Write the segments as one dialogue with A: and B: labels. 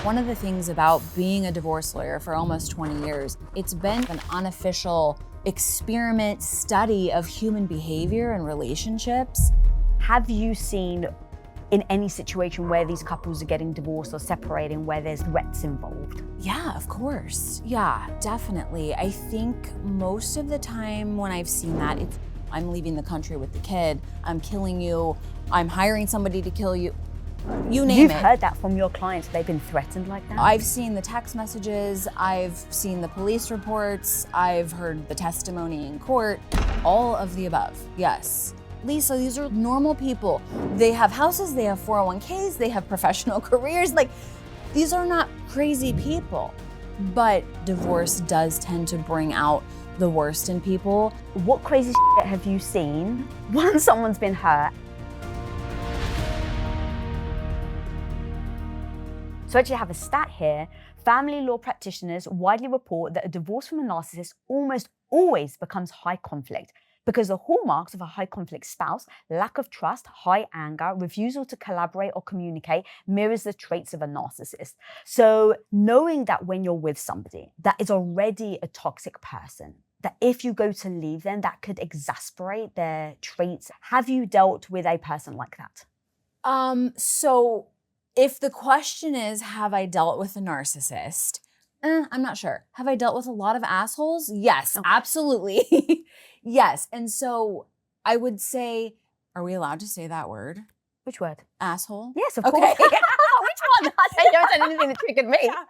A: One of the things about being a divorce lawyer for almost 20 years, it's been an unofficial experiment study of human behavior and relationships.
B: Have you seen in any situation where these couples are getting divorced or separating where there's threats involved?
A: Yeah, of course. Yeah, definitely. I think most of the time when I've seen that, it's I'm leaving the country with the kid, I'm killing you, I'm hiring somebody to kill you. You name it.
B: You've heard that from your clients, they've been threatened like that?
A: I've seen the text messages, I've seen the police reports, I've heard the testimony in court, all of the above, yes. Lisa, these are normal people. They have houses, they have 401ks, they have professional careers. Like, these are not crazy people. But divorce does tend to bring out the worst in people.
B: What crazy shit have you seen once someone's been hurt? So I actually have a stat here. Family law practitioners widely report that a divorce from a narcissist almost always becomes high conflict because the hallmarks of a high conflict spouse, lack of trust, high anger, refusal to collaborate or communicate, mirrors the traits of a narcissist. So knowing that when you're with somebody that is already a toxic person, that if you go to leave them, that could exasperate their traits. Have you dealt with a person like that?
A: So if the question is, have I dealt with a narcissist? I'm not sure. Have I dealt with a lot of assholes? Yes, okay. Absolutely. Yes. And so I would say, are we allowed to say that word?
B: Which word?
A: Asshole?
B: Yes, of course. Which one? I don't say anything that triggered me.
A: Yeah.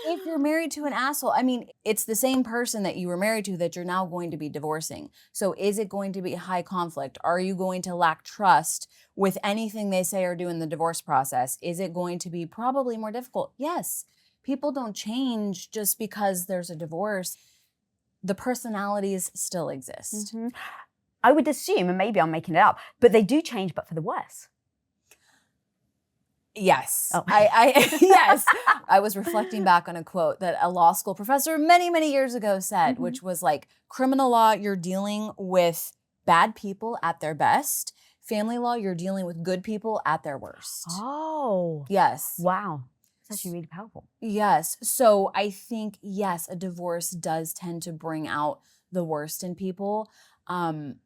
A: If you're married to an asshole, I mean, it's the same person that you were married to that you're now going to be divorcing. So is it going to be high conflict? Are you going to lack trust with anything they say or do in the divorce process? Is it going to be probably more difficult? Yes. People don't change just because there's a divorce. The personalities still exist.
B: Mm-hmm. I would assume, and maybe I'm making it up, but they do change, but for the worse.
A: Yes.
B: Oh.
A: Yes. I was reflecting back on a quote that a law school professor many, many years ago said, mm-hmm. which was like, criminal law, you're dealing with bad people at their best. Family law, you're dealing with good people at their worst.
B: Oh.
A: Yes.
B: Wow. That's actually really powerful.
A: Yes. So I think, yes, a divorce does tend to bring out the worst in people. And,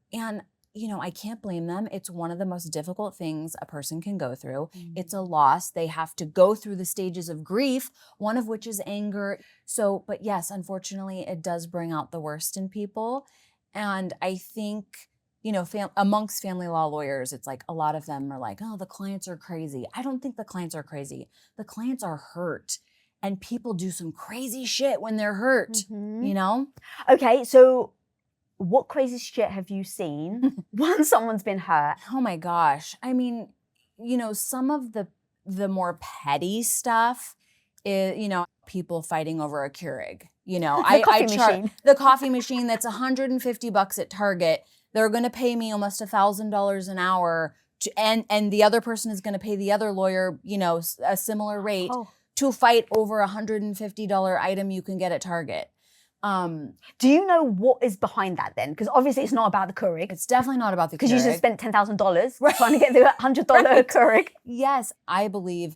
A: you know, I can't blame them. It's one of the most difficult things a person can go through. Mm-hmm. It's a loss. They have to go through the stages of grief, one of which is anger. So, but yes, unfortunately, it does bring out the worst in people. And I think, you know, amongst family law lawyers, it's like a lot of them are like, oh, the clients are crazy. I don't think the clients are crazy. The clients are hurt. And people do some crazy shit when they're hurt, mm-hmm. you know?
B: Okay, so what crazy shit have you seen once someone's been hurt?
A: Oh my gosh. I mean, you know, some of the more petty stuff is, you know, people fighting over a Keurig. You know, the coffee machine that's $150 at Target. They're going to pay me almost $1,000 an hour, and the other person is going to pay the other lawyer, you know, a similar rate to fight over a $150 item you can get at Target.
B: Do you know what is behind that then? Because obviously it's not about the Keurig.
A: It's definitely not about the Keurig.
B: Because you just spent $10,000 trying to get the $100 Keurig.
A: Yes, I believe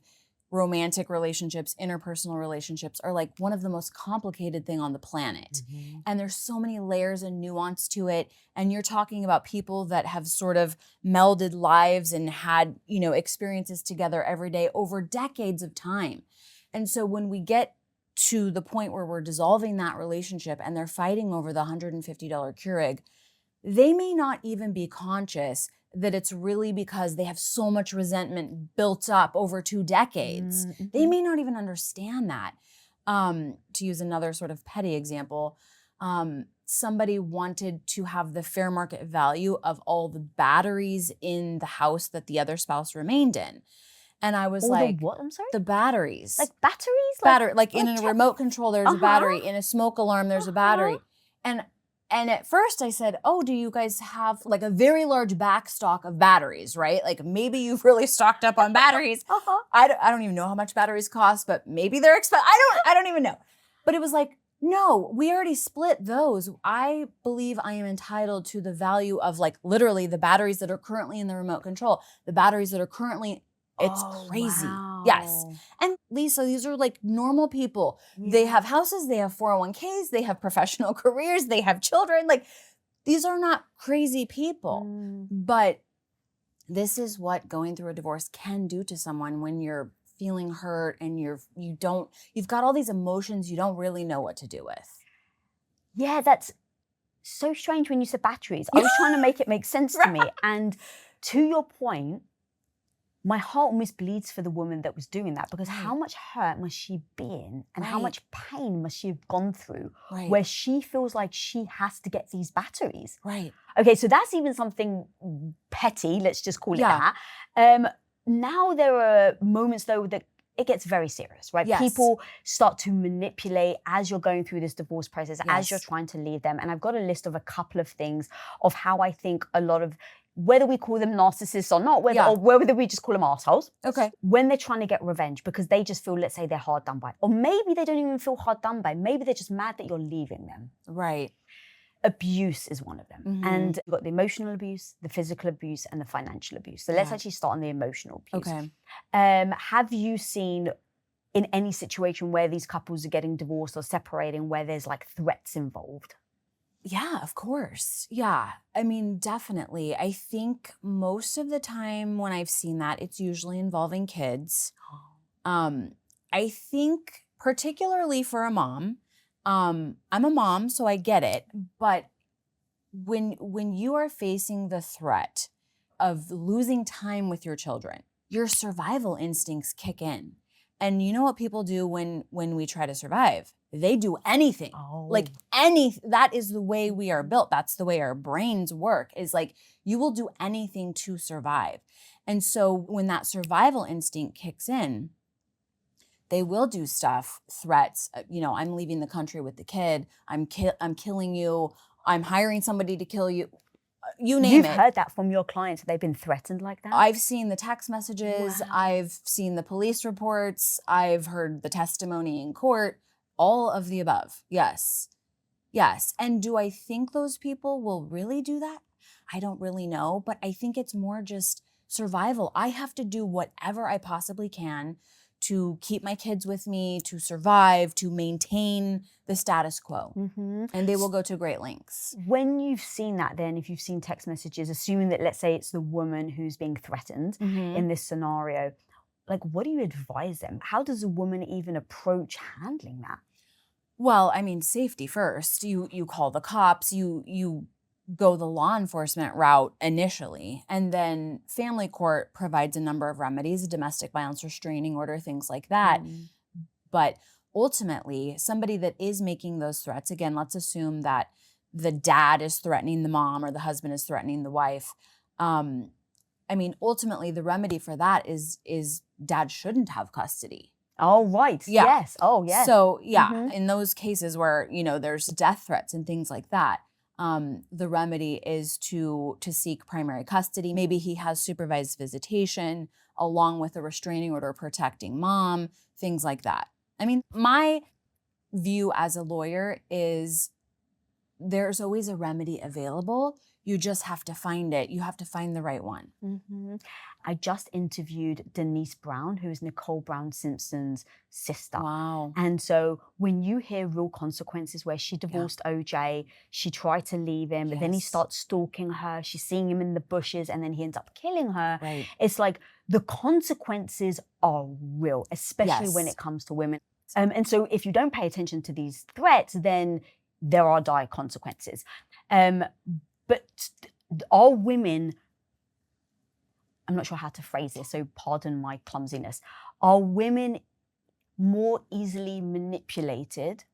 A: romantic relationships, interpersonal relationships are like one of the most complicated thing on the planet. Mm-hmm. And there's so many layers and nuance to it. And you're talking about people that have sort of melded lives and had, you know, experiences together every day over decades of time. And so when we get to the point where we're dissolving that relationship and they're fighting over the $150 Keurig, they may not even be conscious that it's really because they have so much resentment built up over 2 decades. Mm-hmm. They may not even understand that. To use another sort of petty example, somebody wanted to have the fair market value of all the batteries in the house that the other spouse remained in. And I was like,
B: the what? I'm sorry?
A: The batteries.
B: Like batteries?
A: Like in a remote control, there's a battery. In a smoke alarm, there's a battery. And at first I said, oh, do you guys have like a very large back stock of batteries, right? Like maybe you've really stocked up on batteries. I don't even know how much batteries cost, but maybe they're expensive. I don't even know. But it was like, no, we already split those. I believe I am entitled to the value of like literally the batteries that are currently in the remote control, the batteries that are currently, it's crazy.
B: Wow.
A: Yes. And Lisa, these are like normal people. They have houses, they have 401ks, they have professional careers, they have children. Like, these are not crazy people. But this is what going through a divorce can do to someone when you're feeling hurt and you've got all these emotions you don't really know what to do with.
B: Yeah, that's so strange when you said batteries. I was trying to make it make sense to me. And to your point, my heart almost bleeds for the woman that was doing that, because how much hurt must she be in, and how much pain must she have gone through where she feels like she has to get these batteries.
A: Right.
B: Okay, so that's even something petty, let's just call it that. Now there are moments though that it gets very serious, right?
A: Yes.
B: People start to manipulate as you're going through this divorce process, as you're trying to leave them. And I've got a list of a couple of things of how I think a lot of, whether we call them narcissists or not, or whether we just call them assholes.
A: Okay.
B: When they're trying to get revenge because they just feel, let's say they're hard done by. Or maybe they don't even feel hard done by. Maybe they're just mad that you're leaving them.
A: Right.
B: Abuse is one of them. And you've got the emotional abuse, the physical abuse, and the financial abuse. So let's actually start on the emotional abuse.
A: Okay.
B: Have you seen in any situation where these couples are getting divorced or separating where there's like threats involved?
A: Yeah, of course. Yeah. I mean, definitely. I think most of the time when I've seen that, it's usually involving kids. I think particularly for a mom, I'm a mom, so I get it. But when you are facing the threat of losing time with your children, your survival instincts kick in. And you know what people do when we try to survive? They do anything. Like that is the way we are built. That's the way our brains work, is like you will do anything to survive. And so when that survival instinct kicks in, they will do stuff, threats, I'm leaving the country with the kid, I'm killing you, I'm hiring somebody to kill you, you name it.
B: You've heard that from your clients, they've been threatened like that?
A: I've seen the text messages, I've seen the police reports, I've heard the testimony in court, all of the above, yes. Yes, and do I think those people will really do that? I don't really know, but I think it's more just survival. I have to do whatever I possibly can to keep my kids with me, to survive, to maintain the status quo. And they will go to great lengths.
B: When you've seen that then, if you've seen text messages, assuming that let's say it's the woman who's being threatened in this scenario, like what do you advise them? How does a woman even approach handling that?
A: Well, I mean, safety first. You call the cops, you go the law enforcement route initially, and then family court provides a number of remedies, a domestic violence restraining order, things like that. But ultimately, somebody that is making those threats, again, let's assume that the dad is threatening the mom or the husband is threatening the wife. I mean, ultimately, the remedy for that is dad shouldn't have custody.
B: Oh, right.
A: Yeah.
B: Yes. Oh, yes.
A: So, yeah, in those cases where, there's death threats and things like that, the remedy is to seek primary custody. Maybe he has supervised visitation along with a restraining order protecting mom, things like that. I mean, my view as a lawyer is there's always a remedy available. You just have to find it. You have to find the right one.
B: I just interviewed Denise Brown, who is Nicole Brown Simpson's sister.
A: Wow.
B: And so when you hear real consequences where she divorced OJ, she tried to leave him, but then he starts stalking her, she's seeing him in the bushes, and then he ends up killing her.
A: Right.
B: It's like the consequences are real, especially when it comes to women. And so if you don't pay attention to these threats, then there are dire consequences. But are women, I'm not sure how to phrase this, so pardon my clumsiness, are women more easily manipulated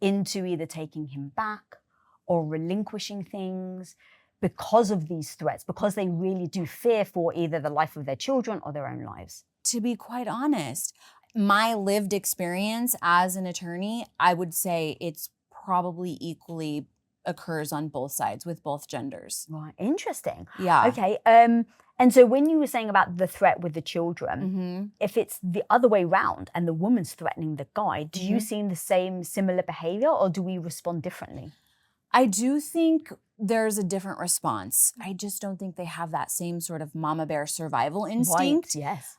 B: into either taking him back or relinquishing things because of these threats, because they really do fear for either the life of their children or their own lives?
A: To be quite honest, my lived experience as an attorney, I would say it's probably equally occurs on both sides with both genders.
B: Right, interesting.
A: Yeah.
B: Okay, and so when you were saying about the threat with the children, if it's the other way round and the woman's threatening the guy, do you see the same similar behavior, or do we respond differently?
A: I do think there's a different response. I just don't think they have that same sort of mama bear survival instinct.
B: Right, yes.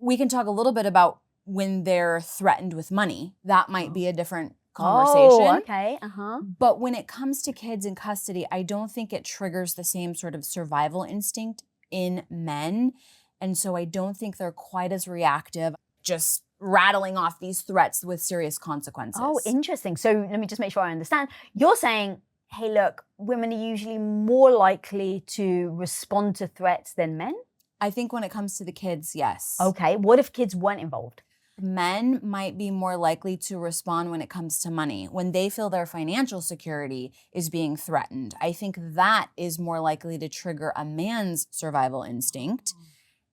A: we can talk a little bit about when they're threatened with money. That might be a different conversation.
B: Oh, okay.
A: But when it comes to kids in custody, I don't think it triggers the same sort of survival instinct in men. And so I don't think they're quite as reactive, just rattling off these threats with serious consequences.
B: Oh, interesting. So let me just make sure I understand. You're saying, hey, look, women are usually more likely to respond to threats than men?
A: I think when it comes to the kids, yes.
B: Okay. What if kids weren't involved?
A: Men might be more likely to respond when it comes to money. When they feel their financial security is being threatened, I think that is more likely to trigger a man's survival instinct.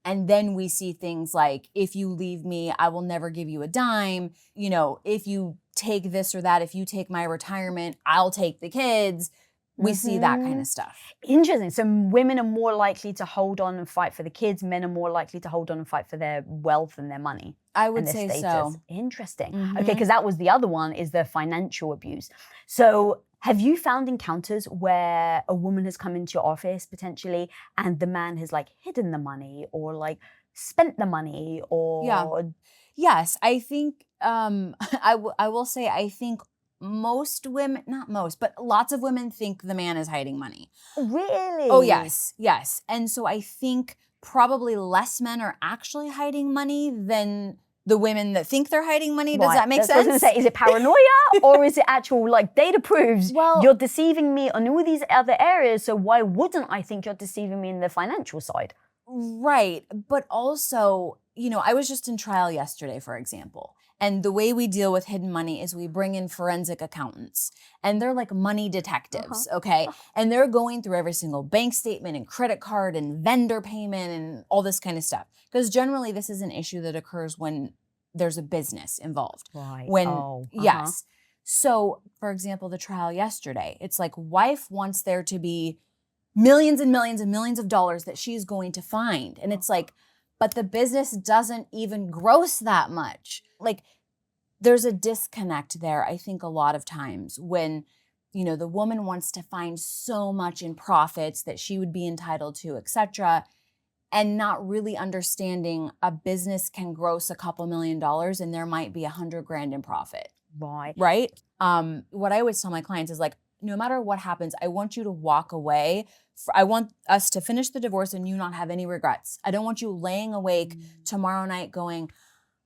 A: And then we see things like, if you leave me, I will never give you a dime. You know, if you take this or that, if you take my retirement, I'll take the kids. We see that kind of stuff.
B: Interesting. So women are more likely to hold on and fight for the kids. Men are more likely to hold on and fight for their wealth and their money.
A: I would
B: and their
A: say
B: status.
A: so.
B: Interesting. Okay, because that was the other one, is the financial abuse. So have you found encounters where a woman has come into your office potentially and the man has like hidden the money or like spent the money or...
A: Yeah. Yes, I think, I will say, I think most women, not most, but lots of women think the man is hiding money.
B: Really?
A: Oh, yes, yes. And so I think probably less men are actually hiding money than the women that think they're hiding money. Does that make sense?
B: I was going to say, is it paranoia or is it actual, like, data proves you're deceiving me on all these other areas, so why wouldn't I think you're deceiving me in the financial side?
A: Right. But also, you know, I was just in trial yesterday, for example. And the way we deal with hidden money is we bring in forensic accountants. And they're like money detectives, okay? And they're going through every single bank statement and credit card and vendor payment and all this kind of stuff. Because generally this is an issue that occurs when there's a business involved.
B: Right.
A: Yes. So, for example, the trial yesterday, it's like wife wants there to be millions and millions and millions of dollars that she's going to find. And it's like, but the business doesn't even gross that much. Like, there's a disconnect there, I think, a lot of times when, you know, the woman wants to find so much in profits that she would be entitled to, etc., and not really understanding a business can gross a couple $1 million and there might be $100,000 in profit.
B: Right.
A: Right? What I always tell my clients is like, no matter what happens, I want you to walk away. I want us to finish the divorce and you not have any regrets. I don't want you laying awake tomorrow night going,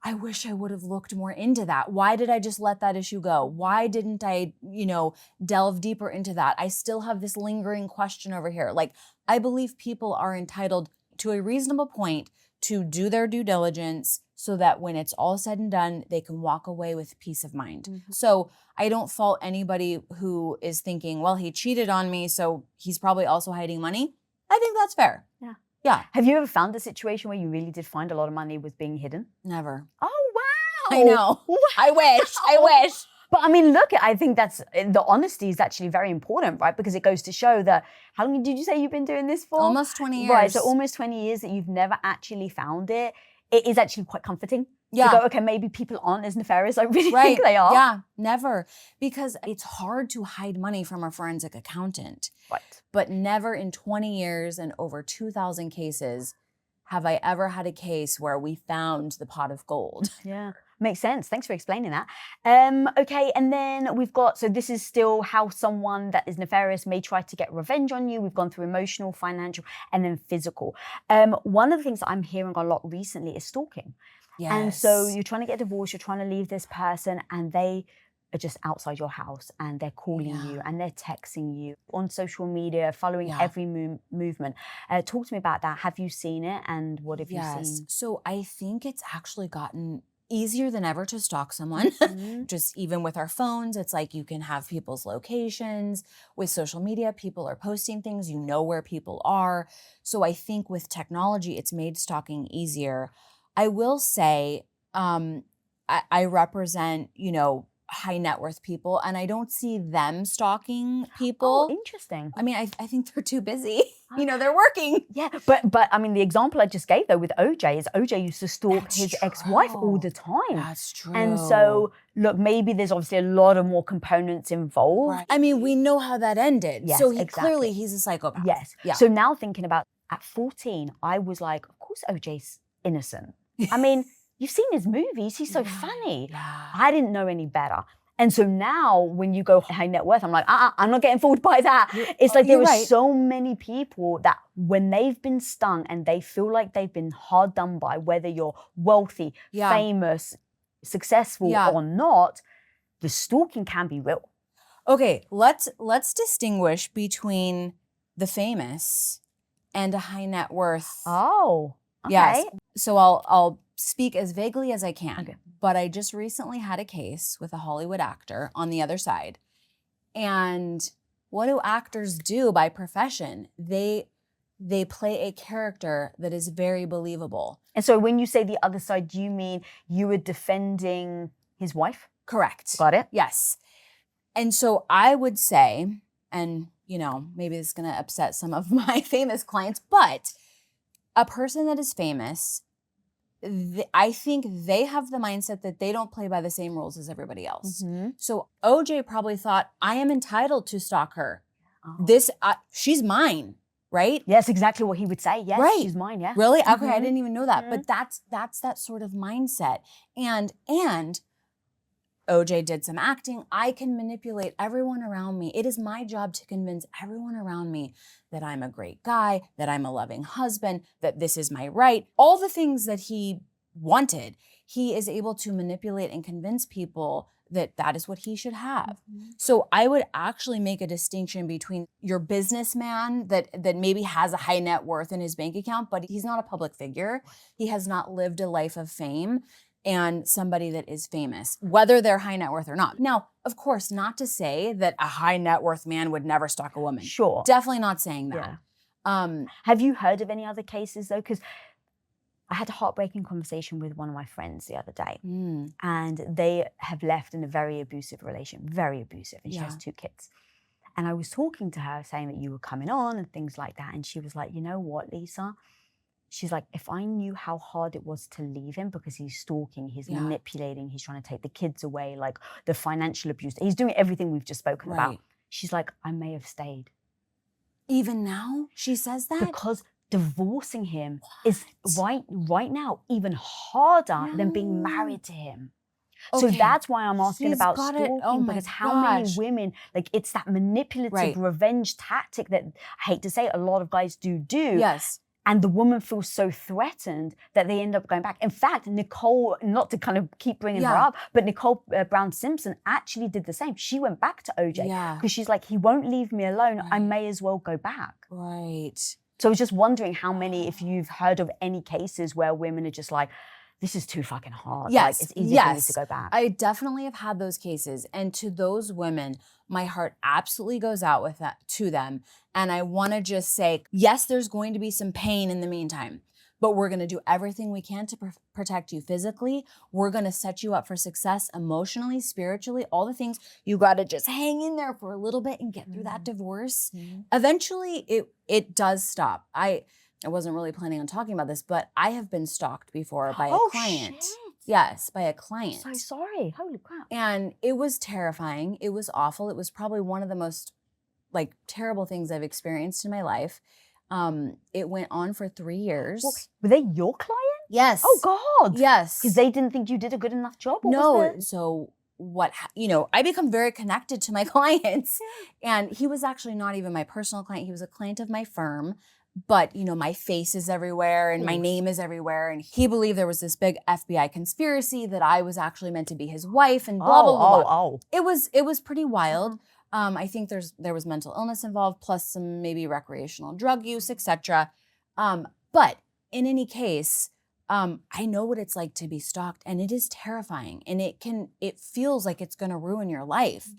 A: I wish I would have looked more into that. Why did I just let that issue go? Why didn't I, you know, delve deeper into that? I still have this lingering question over here. Like, I believe people are entitled to a reasonable point to do their due diligence so that when it's all said and done, they can walk away with peace of mind. So I don't fault anybody who is thinking, well, he cheated on me, so he's probably also hiding money. I think that's fair.
B: Yeah.
A: Yeah.
B: Have you ever found a situation where you really did find a lot of money was being hidden?
A: Never.
B: Oh, wow.
A: I know.
B: Wow.
A: I wish.
B: But I mean, look, I think that's, the honesty is actually very important, right? Because it goes to show that, how long did you say you've been doing this for?
A: Almost 20 years.
B: Right, so almost 20 years that you've never actually found it. It is actually quite comforting.
A: Yeah.
B: To go, okay, maybe people aren't as nefarious I really think they are.
A: Yeah, never. Because it's hard to hide money from a forensic accountant.
B: Right.
A: But never in 20 years and over 2,000 cases have I ever had a case where we found the pot of gold.
B: Yeah, makes sense. Thanks for explaining that. Okay, and then we've got, so this is still how someone that is nefarious may try to get revenge on you. We've gone through emotional, financial, and then physical. One of the things that I'm hearing a lot recently is stalking.
A: Yes.
B: And so you're trying to get divorced, you're trying to leave this person, and they are just outside your house and they're calling you and they're texting you on social media, following every movement. Talk to me about that. Have you seen it and what have you seen?
A: So I think it's actually gotten easier than ever to stalk someone. Just even with our phones, it's like you can have people's locations. With social media, people are posting things, you know where people are. So I think with technology, it's made stalking easier. I will say, I represent, you know, high net worth people, and I don't see them stalking people.
B: Oh, interesting.
A: I mean, I think they're too busy. You know, they're working.
B: Yeah, but I mean, the example I just gave though with OJ is OJ used to stalk his ex-wife all the time.
A: That's true.
B: And so, look, maybe there's obviously a lot of more components involved.
A: Right. I mean, we know how that ended.
B: Yes,
A: so
B: exactly.
A: he's a psychopath.
B: Yes.
A: Yeah.
B: So now thinking about at 14, I was like, of course OJ's innocent. I mean, you've seen his movies. He's so
A: Yeah,
B: funny.
A: yeah.
B: I didn't know any better. And so now when you go high net worth, I'm like, I'm not getting fooled by that. It's like there
A: You're
B: are
A: right.
B: so many people that when they've been stung and they feel like they've been hard done by, whether you're wealthy,
A: Yeah.
B: famous, successful
A: Yeah.
B: or not, the stalking can be real.
A: Okay, let's distinguish between the famous and a high net worth.
B: Oh, okay.
A: Yes. So I'll speak as vaguely as I can.
B: Okay.
A: But I just recently had a case with a Hollywood actor on the other side. And what do actors do by profession? They play a character that is very believable.
B: And so when you say the other side, do you mean you were defending his wife?
A: Correct.
B: Got it?
A: Yes. And so I would say, and maybe this is going to upset some of my famous clients, but a person that is famous, I think they have the mindset that they don't play by the same rules as everybody else.
B: Mm-hmm.
A: So OJ probably thought, I am entitled to stalk her.
B: Oh.
A: She's mine, right?
B: Yes, exactly what he would say. Yes,
A: Right.
B: she's mine, yeah.
A: Really? Okay, I
B: Mhm.
A: didn't even know that.
B: Mhm.
A: But that's that sort of mindset. And OJ did some acting. I can manipulate everyone around me. It is my job to convince everyone around me that I'm a great guy, that I'm a loving husband, that this is my right. All the things that he wanted, he is able to manipulate and convince people that that is what he should have.
B: Mm-hmm.
A: So I would actually make a distinction between your businessman that maybe has a high net worth in his bank account, but he's not a public figure. He has not lived a life of fame. And somebody that is famous, whether they're high net worth or not. Now, of course, not to say that a high net worth man would never stalk a woman.
B: Sure.
A: Definitely not saying that.
B: Yeah. Have you heard of any other cases though? Because I had a heartbreaking conversation with one of my friends the other day, and they have left in a very abusive relation, very abusive, and she has 2 kids. And I was talking to her saying that you were coming on and things like that. And she was like, you know what, Lisa? She's like, if I knew how hard it was to leave him because he's stalking, he's manipulating, he's trying to take the kids away, like the financial abuse, he's doing everything we've just spoken about. She's like, I may have stayed.
A: Even now, she says that?
B: Because divorcing him is right now even harder than being married to him. So that's why I'm asking about stalking, because how many women, like it's that manipulative revenge tactic that I hate to say a lot of guys do.
A: Yes.
B: And the woman feels so threatened that they end up going back. In fact, Nicole, not to kind of keep bringing her up, but Nicole Brown Simpson actually did the same. She went back to OJ because she's like, he won't leave me alone. I may as well go back.
A: Right.
B: So I was just wondering how many, if you've heard of any cases where women are just like, this is too fucking hard.
A: Yes.
B: Like, it's easier for me to go back.
A: I definitely have had those cases. And to those women, my heart absolutely goes out with that to them. And I want to just say, yes, there's going to be some pain in the meantime, but we're going to do everything we can to protect you physically. We're going to set you up for success emotionally, spiritually, all the things. You got to just hang in there for a little bit and get through that divorce. Eventually, it does stop. I wasn't really planning on talking about this, but I have been stalked before by a client.
B: Shit.
A: Yes, by a client.
B: So sorry. Holy crap.
A: And it was terrifying. It was awful. It was probably one of the most terrible things I've experienced in my life. It went on for 3 years.
B: Well, were they your client?
A: Yes.
B: Oh God.
A: Yes.
B: Because they didn't think you did a good enough job?
A: No. So I become very connected to my clients. And he was actually not even my personal client. He was a client of my firm. But, my face is everywhere and my name is everywhere. And he believed there was this big FBI conspiracy that I was actually meant to be his wife and blah, blah, blah. It was pretty wild. I think there was mental illness involved, plus some maybe recreational drug use, etc. But in any case, I know what it's like to be stalked, and it is terrifying. And it feels like it's going to ruin your life.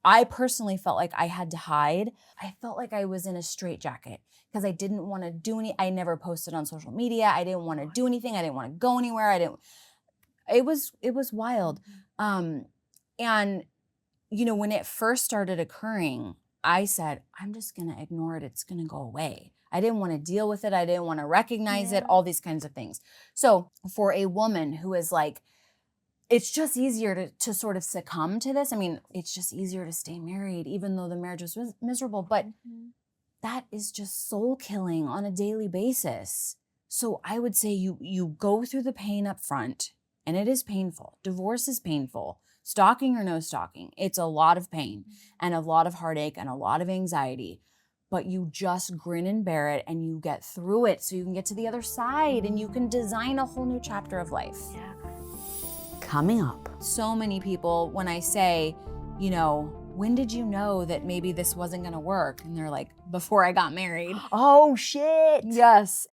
A: I personally felt like I had to hide. I felt like I was in a straitjacket because I didn't want to do I never posted on social media. I didn't want to do anything. I didn't want to go anywhere. It was wild. And when it first started occurring, I said, I'm just going to ignore it. It's going to go away. I didn't want to deal with it. I didn't want to recognize it, all these kinds of things. So for a woman who is like, it's just easier to sort of succumb to this. I mean, it's just easier to stay married, even though the marriage was miserable. But that is just soul killing on a daily basis. So I would say you go through the pain up front, and it is painful. Divorce is painful. Stalking or no stalking, it's a lot of pain and a lot of heartache and a lot of anxiety. But you just grin and bear it, and you get through it so you can get to the other side and you can design a whole new chapter of life.
B: Yeah. Coming up.
A: So many people, when I say, when did you know that maybe this wasn't gonna work? And they're like, before I got married.
B: Oh, shit.
A: Yes.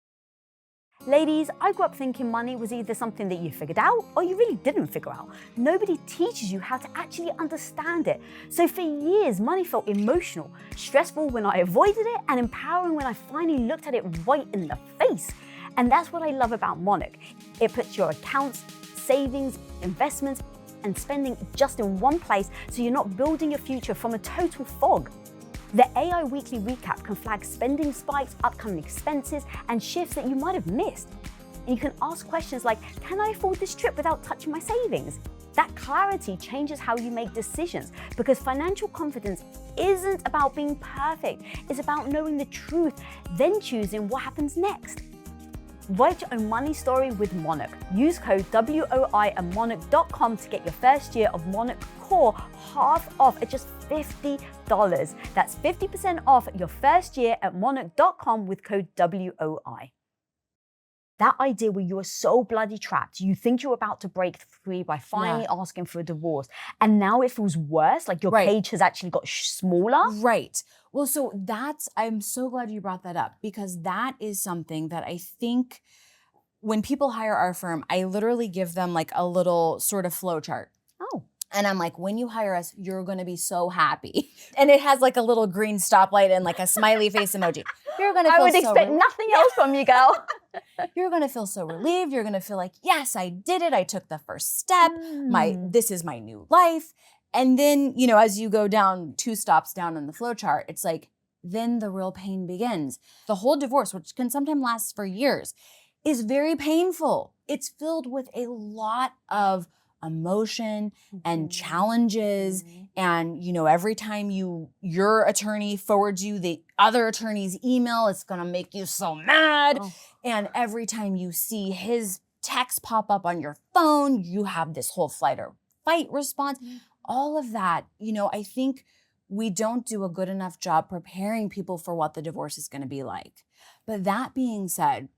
B: Ladies, I grew up thinking money was either something that you figured out or you really didn't figure out. Nobody teaches you how to actually understand it. So for years, money felt emotional, stressful when I avoided it, and empowering when I finally looked at it right in the face. And that's what I love about Monarch. It puts your accounts, savings, investments, and spending just in one place, so you're not building your future from a total fog. The AI Weekly Recap can flag spending spikes, upcoming expenses, and shifts that you might have missed. And you can ask questions like, can I afford this trip without touching my savings? That clarity changes how you make decisions, because financial confidence isn't about being perfect. It's about knowing the truth, then choosing what happens next. Write your own money story with Monarch. Use code WOI at monarch.com to get your first year of Monarch Core half off at just $50. That's 50% off your first year at monarch.com with code WOI. That idea where you are so bloody trapped, you think you're about to break free by finally asking for a divorce, and now it feels worse, like your cage has actually got smaller.
A: Right. Well, so I'm so glad you brought that up, because that is something that I think when people hire our firm, I literally give them like a little sort of flow chart.
B: Oh.
A: And I'm like, when you hire us, you're going to be so happy. And it has like a little green stoplight and like a smiley face emoji. You're going to feel
B: I would expect nothing else from you, girl.
A: You're going to feel so relieved. You're going to feel like, yes, I did it. I took the first step. This is my new life. And then, as you go down 2 stops down in the flow chart, it's like, then the real pain begins. The whole divorce, which can sometimes last for years, is very painful. It's filled with a lot of emotion and challenges. And, every time your attorney forwards you the other attorney's email, it's going to make you so mad. Oh. And every time you see his text pop up on your phone, you have this whole flight or fight response. All of that, I think we don't do a good enough job preparing people for what the divorce is going to be like. But that being said,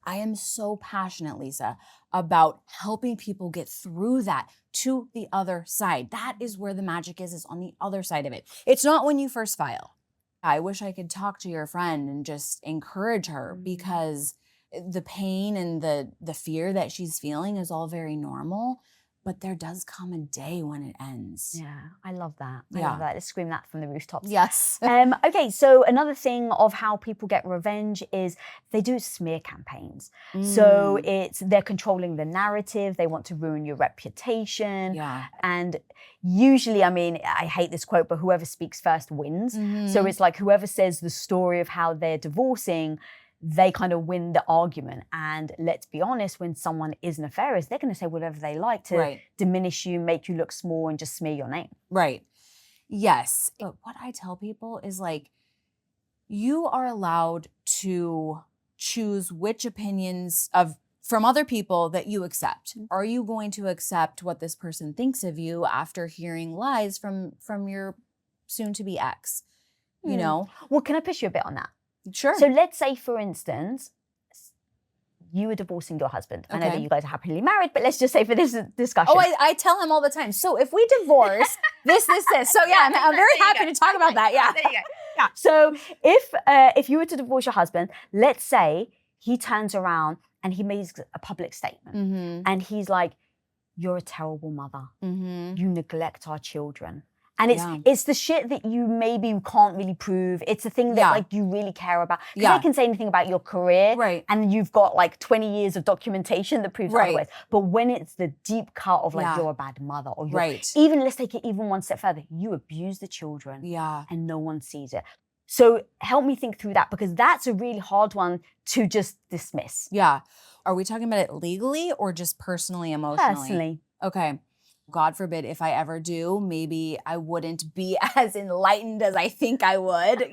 A: I am so passionate, Lisa, about helping people get through that to the other side. That is where the magic is on the other side of it. It's not when you first file. I wish I could talk to your friend and just encourage her, because the pain and the fear that she's feeling is all very normal. But there does come a day when it ends.
B: Yeah, I love that. I love that. Let's scream that from the rooftops.
A: Yes.
B: Okay, so another thing of how people get revenge is they do smear campaigns. So they're controlling the narrative. They want to ruin your reputation.
A: Yeah.
B: And usually, I hate this quote, but whoever speaks first wins. So it's like whoever says the story of how they're divorcing, they kind of win the argument. And let's be honest, when someone is nefarious, they're going to say whatever they like to diminish you, make you look small, and just smear your name.
A: Right. Yes. But what I tell people is like, you are allowed to choose which opinions from other people that you accept. Are you going to accept what this person thinks of you after hearing lies from your soon-to-be ex? Well,
B: can I push you a bit on that?
A: Sure.
B: So let's say, for instance, you were divorcing your husband. I know that you guys are happily married, but let's just say for this discussion.
A: Oh, I tell him all the time. So if we divorce, this. So yeah, I'm very happy to talk about that. Yeah.
B: There you go. Yeah. So if you were to divorce your husband, let's say he turns around and he makes a public statement, and he's like, "You're a terrible mother. You neglect our children." And it's the shit that you maybe can't really prove. It's the thing that like you really care about. Because they can say anything about your career, and you've got like 20 years of documentation that proves otherwise. But when it's the deep cut of like you're a bad mother, or even let's take it even one step further, you abuse the children, and no one sees it. So help me think through that, because that's a really hard one to just dismiss.
A: Yeah. Are we talking about it legally or just personally, emotionally?
B: Personally.
A: Okay. God forbid if I ever do, maybe I wouldn't be as enlightened as I think I would,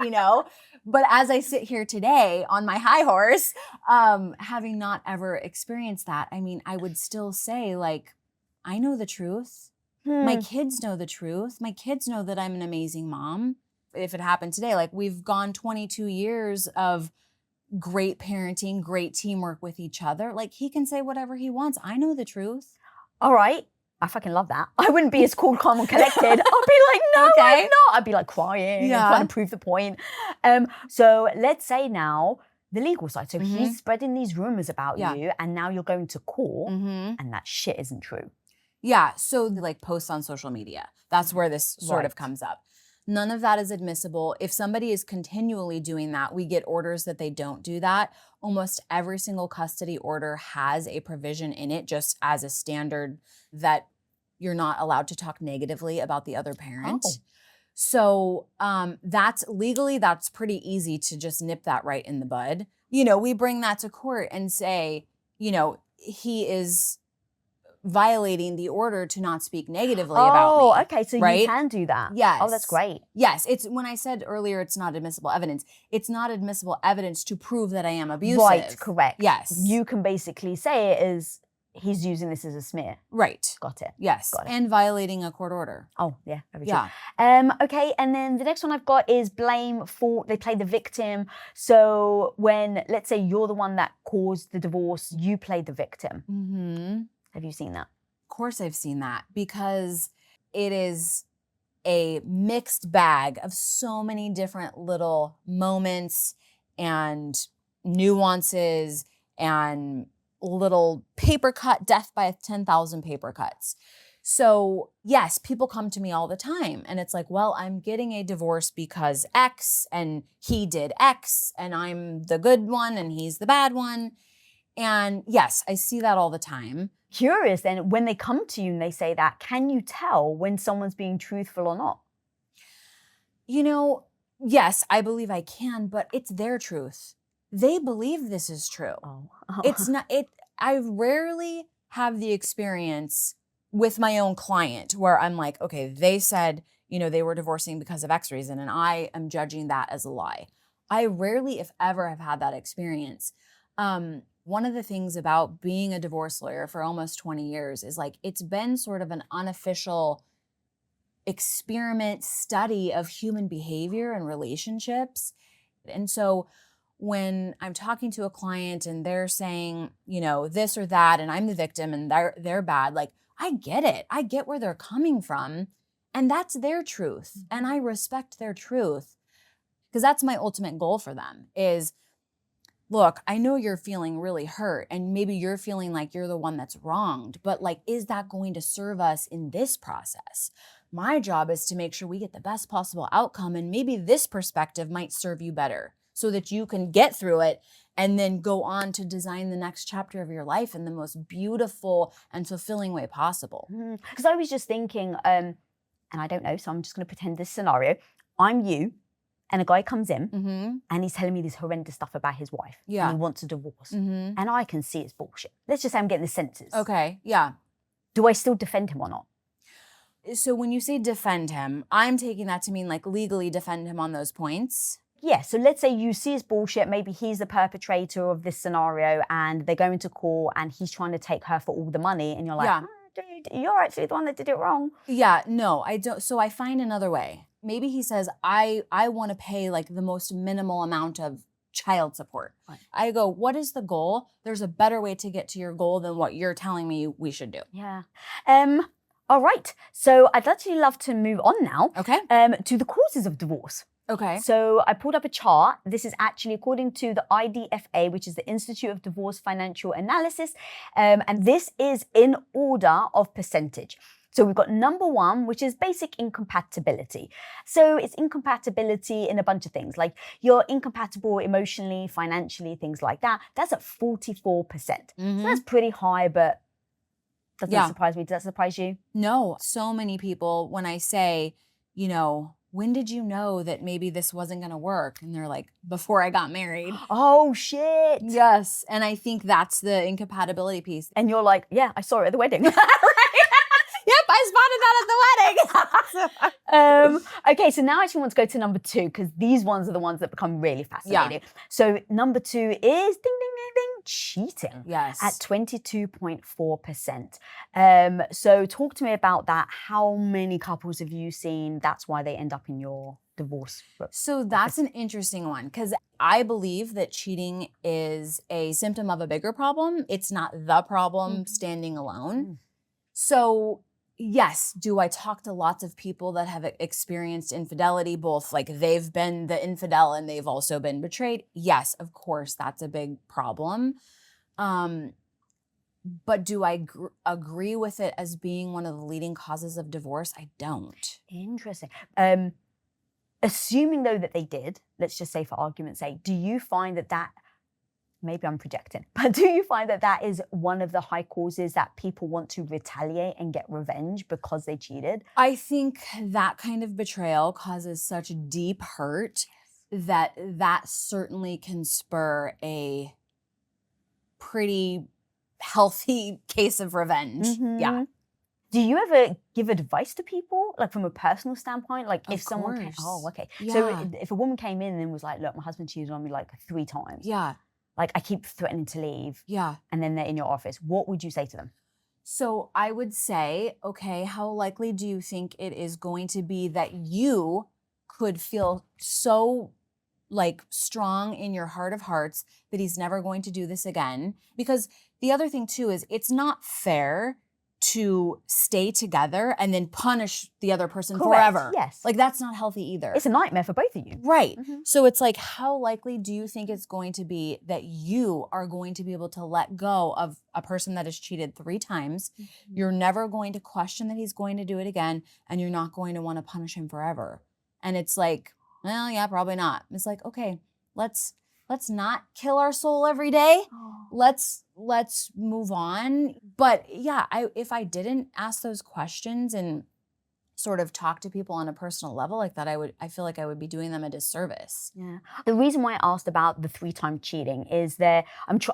A: But as I sit here today on my high horse, having not ever experienced that, I mean, I would still say, like, I know the truth. My kids know the truth. My kids know that I'm an amazing mom. If it happened today, like, we've gone 22 years of great parenting, great teamwork with each other. Like, he can say whatever he wants. I know the truth.
B: All right. I fucking love that. I wouldn't be as cool, calm, and collected. I'd be like, no,
A: Okay.
B: I'm not. I'd be like crying and trying to prove the point. So let's say now the legal side. So he's spreading these rumors about you, and now you're going to court, and that shit isn't true.
A: Yeah. So like posts on social media, that's where this sort of comes up. None of that is admissible. If somebody is continually doing that, we get orders that they don't do that. Almost every single custody order has a provision in it, just as a standard, that you're not allowed to talk negatively about the other parent.
B: Oh.
A: So that's pretty easy to just nip that right in the bud. We bring that to court and say, he is violating the order to not speak negatively about me.
B: Oh, okay. So
A: right?
B: you can do that.
A: Yes.
B: Oh, that's great.
A: Yes. It's when I said earlier it's not admissible evidence. It's not admissible evidence to prove that I am abusive.
B: Right, correct.
A: Yes.
B: You can basically say it as he's using this as a smear.
A: Right.
B: Got it.
A: Yes.
B: Got it.
A: And violating a court order.
B: Oh, yeah, very true.
A: Yeah.
B: Okay, and then the next one I've got is blame, fault. They play the victim. So when, let's say you're the one that caused the divorce, you play the victim.
A: Mm-hmm.
B: Have you seen that?
A: Of course I've seen that, because it is a mixed bag of so many different little moments and nuances and little paper cut, death by 10,000 paper cuts. So yes, people come to me all the time and it's like, well, I'm getting a divorce because X and he did X and I'm the good one and he's the bad one. And yes, I see that all the time.
B: Curious then, when they come to you and they say that, can you tell when someone's being truthful or not?
A: Yes, I believe I can, but it's their truth. They believe this is true.
B: Oh.
A: It's not, I rarely have the experience with my own client where I'm like, okay, they said, they were divorcing because of X reason, and I am judging that as a lie. I rarely, if ever, have had that experience. One of the things about being a divorce lawyer for almost 20 years is like, it's been sort of an unofficial experiment study of human behavior and relationships. And so when I'm talking to a client and they're saying, this or that, and I'm the victim and they're bad, like, I get it. I get where they're coming from. And that's their truth. And I respect their truth, because that's my ultimate goal for them is, look, I know you're feeling really hurt and maybe you're feeling like you're the one that's wronged, but like, is that going to serve us in this process? My job is to make sure we get the best possible outcome, and maybe this perspective might serve you better so that you can get through it and then go on to design the next chapter of your life in the most beautiful and fulfilling way possible.
B: Because I was just thinking, and I don't know, so I'm just going to pretend this scenario. I'm you. And a guy comes in and he's telling me this horrendous stuff about his wife.
A: Yeah.
B: And he wants a divorce. And I can see it's bullshit. Let's just say I'm getting the senses.
A: Okay, yeah.
B: Do I still defend him or not?
A: So when you say defend him, I'm taking that to mean like legally defend him on those points.
B: Yeah, so let's say you see it's bullshit. Maybe he's the perpetrator of this scenario and they go into court and he's trying to take her for all the money. And you're like, dude, you're actually the one that did it wrong.
A: Yeah, no, I don't. So I find another way. Maybe he says, I want to pay like the most minimal amount of child support. Right. I go, what is the goal? There's a better way to get to your goal than what you're telling me we should do.
B: Yeah. All right. So I'd actually love to move on now.
A: Okay.
B: To the causes of divorce.
A: Okay.
B: So I pulled up a chart. This is actually according to the IDFA, which is the Institute of Divorce Financial Analysis. And this is in order of percentage. So we've got number one, which is basic incompatibility. So it's incompatibility in a bunch of things, like you're incompatible emotionally, financially, things like that. That's at 44%. So that's pretty high, but doesn't surprise me. Does that surprise you?
A: No. So many people, when I say, when did you know that maybe this wasn't going to work? And they're like, before I got married.
B: Oh, shit.
A: Yes. And I think that's the incompatibility piece.
B: And you're like, yeah, I saw it at the wedding.
A: Yep, I spotted that at the wedding.
B: Okay, so now I actually want to go to number 2 because these ones are the ones that become really fascinating. So number 2 is ding, ding, ding, ding, cheating.
A: Yes.
B: At 22.4%. So talk to me about that. How many couples have you seen? That's why they end up in your divorce.
A: So that's an interesting one because I believe that cheating is a symptom of a bigger problem. It's not the problem standing alone. So yes, do I talk to lots of people that have experienced infidelity, both like they've been the infidel and they've also been betrayed? Yes, of course, that's a big problem. But do I agree with it as being one of the leading causes of divorce? I don't.
B: Interesting. Assuming though that they did, let's just say for argument's sake, do you find that maybe I'm projecting, but do you find that is one of the high causes that people want to retaliate and get revenge because they cheated?
A: I think that kind of betrayal causes such deep hurt that certainly can spur a pretty healthy case of revenge. Yeah.
B: Do you ever give advice to people, like from a personal standpoint? Like if someone came,
A: Yeah.
B: So if a woman came in and was like, look, my husband cheated on me like 3 times.
A: Yeah.
B: Like I keep threatening to leave.
A: Yeah.
B: And then they're in your office. What would you say to them?
A: So I would say, okay, how likely do you think it is going to be that you could feel so like strong in your heart of hearts that he's never going to do this again? Because the other thing too is it's not fair to stay together and then punish the other person forever.
B: Yes.
A: Like that's not healthy either.
B: It's a nightmare for both of you.
A: Right. So it's like, how likely do you think it's going to be that you are going to be able to let go of a person that has cheated 3 times? You're never going to question that he's going to do it again, and you're not going to want to punish him forever. And it's like, well, yeah, probably not. It's like, okay, let's not kill our soul every day. Let's move on. But yeah, if I didn't ask those questions and sort of talk to people on a personal level like that, I feel like I would be doing them a disservice.
B: Yeah. The reason why I asked about the 3-time cheating is that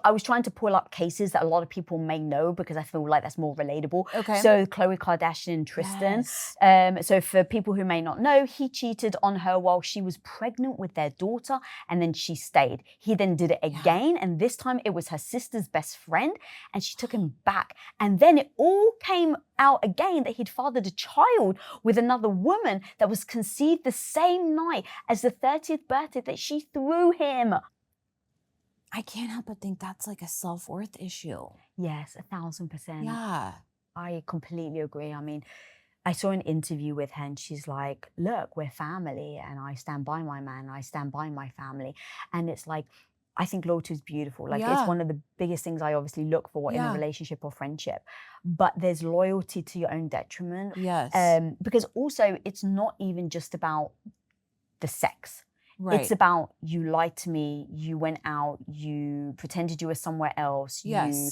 B: I was trying to pull up cases that a lot of people may know because I feel like that's more relatable.
A: Okay.
B: So Khloe Kardashian and Tristan.
A: Yes.
B: So for people who may not know, he cheated on her while she was pregnant with their daughter, and then she stayed. He then did it again, and this time it was her sister's best friend, and she took him back. And then it all came out again that he'd fathered a child with another woman that was conceived the same night as the 30th birthday that she threw him.
A: I can't help but think that's like a self-worth issue.
B: Yes, 1,000%.
A: Yeah.
B: I completely agree. I mean, I saw an interview with her and she's like, look, we're family and I stand by my man, I stand by my family. And it's like, I think loyalty is beautiful. Like it's one of the biggest things I obviously look for in a relationship or friendship. But there's loyalty to your own detriment.
A: Yes.
B: Because also it's not even just about the sex.
A: Right.
B: It's about you lied to me, you went out, you pretended you were somewhere else, you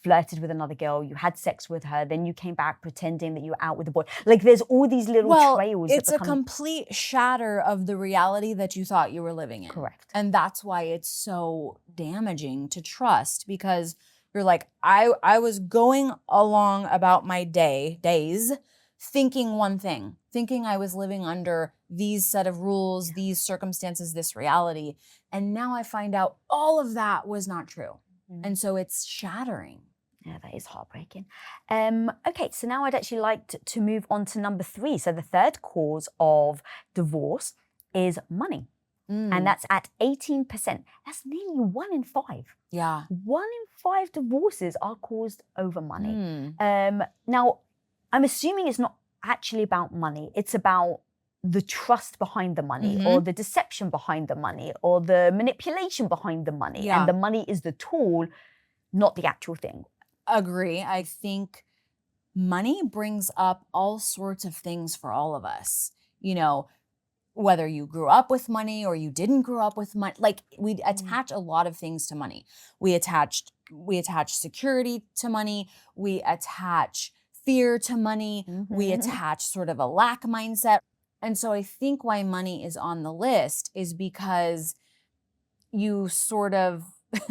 B: flirted with another girl, you had sex with her, then you came back pretending that you were out with a boy. Like there's all these little trails.
A: It's a complete shatter of the reality that you thought you were living in.
B: Correct.
A: And that's why it's so damaging to trust, because you're like, I was going along about my days thinking one thing, thinking I was living under these set of rules, these circumstances, this reality. And now I find out all of that was not true. And so it's shattering.
B: Yeah, that is heartbreaking. Okay, so now I'd actually like to move on to number 3. So the third cause of divorce is money. And that's at 18%. That's nearly 1 in 5.
A: Yeah.
B: 1 in 5 divorces are caused over money. Now, I'm assuming it's not actually about money. It's about the trust behind the money or the deception behind the money or the manipulation behind the money. And the money is the tool, not the actual thing.
A: Agree. I think money brings up all sorts of things for all of us. You know, whether you grew up with money or you didn't grow up with money, like we attach a lot of things to money. We attach security to money. We attach fear to money. We attach sort of a lack mindset. And so I think why money is on the list is because you sort of,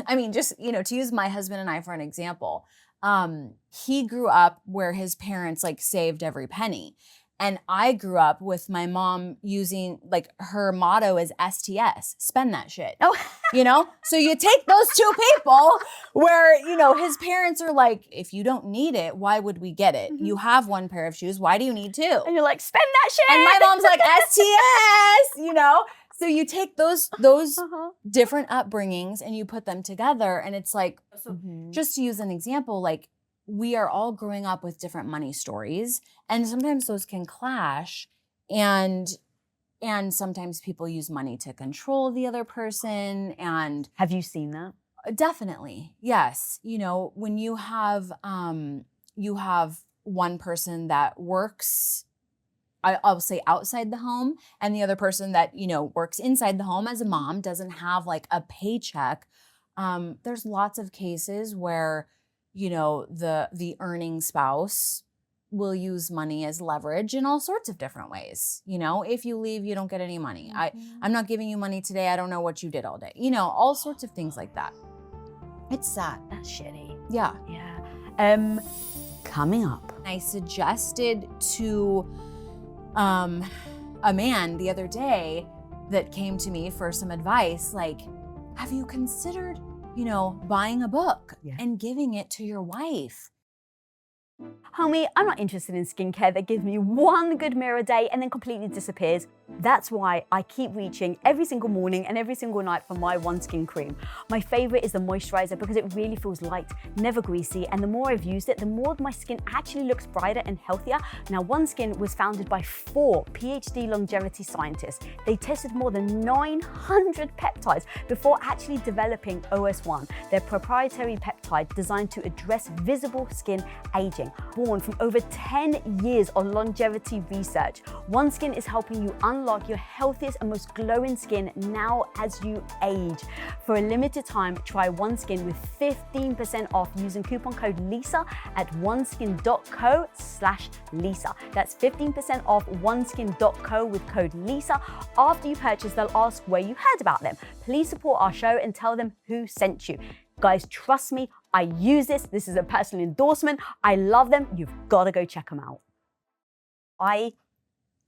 A: I mean, just, you know, to use my husband and I for an example, he grew up where his parents like saved every penny. And I grew up with my mom using, like, her motto is STS, spend that shit.
B: Oh.
A: You know? So you take those two people where, you know, his parents are like, if you don't need it, why would we get it? You have one pair of shoes. Why do you need two?
B: And you're like, spend that shit.
A: And my mom's like, STS, you know? So you take those different upbringings and you put them together. And it's like, just to use an example, like, we are all growing up with different money stories, and sometimes those can clash, and sometimes people use money to control the other person. And
B: have you seen that?
A: Definitely, yes. You know, when you have one person that works, I'll say outside the home, and the other person that, you know, works inside the home as a mom, doesn't have like a paycheck. There's lots of cases where, you know, the earning spouse will use money as leverage in all sorts of different ways. You know, if you leave, you don't get any money. I'm not giving you money today. I don't know what you did all day. You know, all sorts of things like that. It's sad.
B: That's shitty.
A: Yeah.
B: Yeah. Coming up,
A: I suggested to a man the other day that came to me for some advice, like, have you considered, you know, buying a book and giving it to your wife?
B: Homie, I'm not interested in skincare that gives me one good mirror a day and then completely disappears. That's why I keep reaching every single morning and every single night for my OneSkin cream. My favorite is the moisturizer because it really feels light, never greasy, and the more I've used it, the more my skin actually looks brighter and healthier. Now, OneSkin was founded by 4 PhD longevity scientists. They tested more than 900 peptides before actually developing OS1, their proprietary peptide designed to address visible skin aging. Born from over 10 years of longevity research, OneSkin is helping you unlock your healthiest and most glowing skin now as you age. For a limited time, try OneSkin with 15% off using coupon code LISA at oneskin.co/Lisa. That's 15% off oneskin.co with code LISA. After you purchase, they'll ask where you heard about them. Please support our show and tell them who sent you. Guys, trust me, I use this. This is a personal endorsement. I love them. You've got to go check them out. I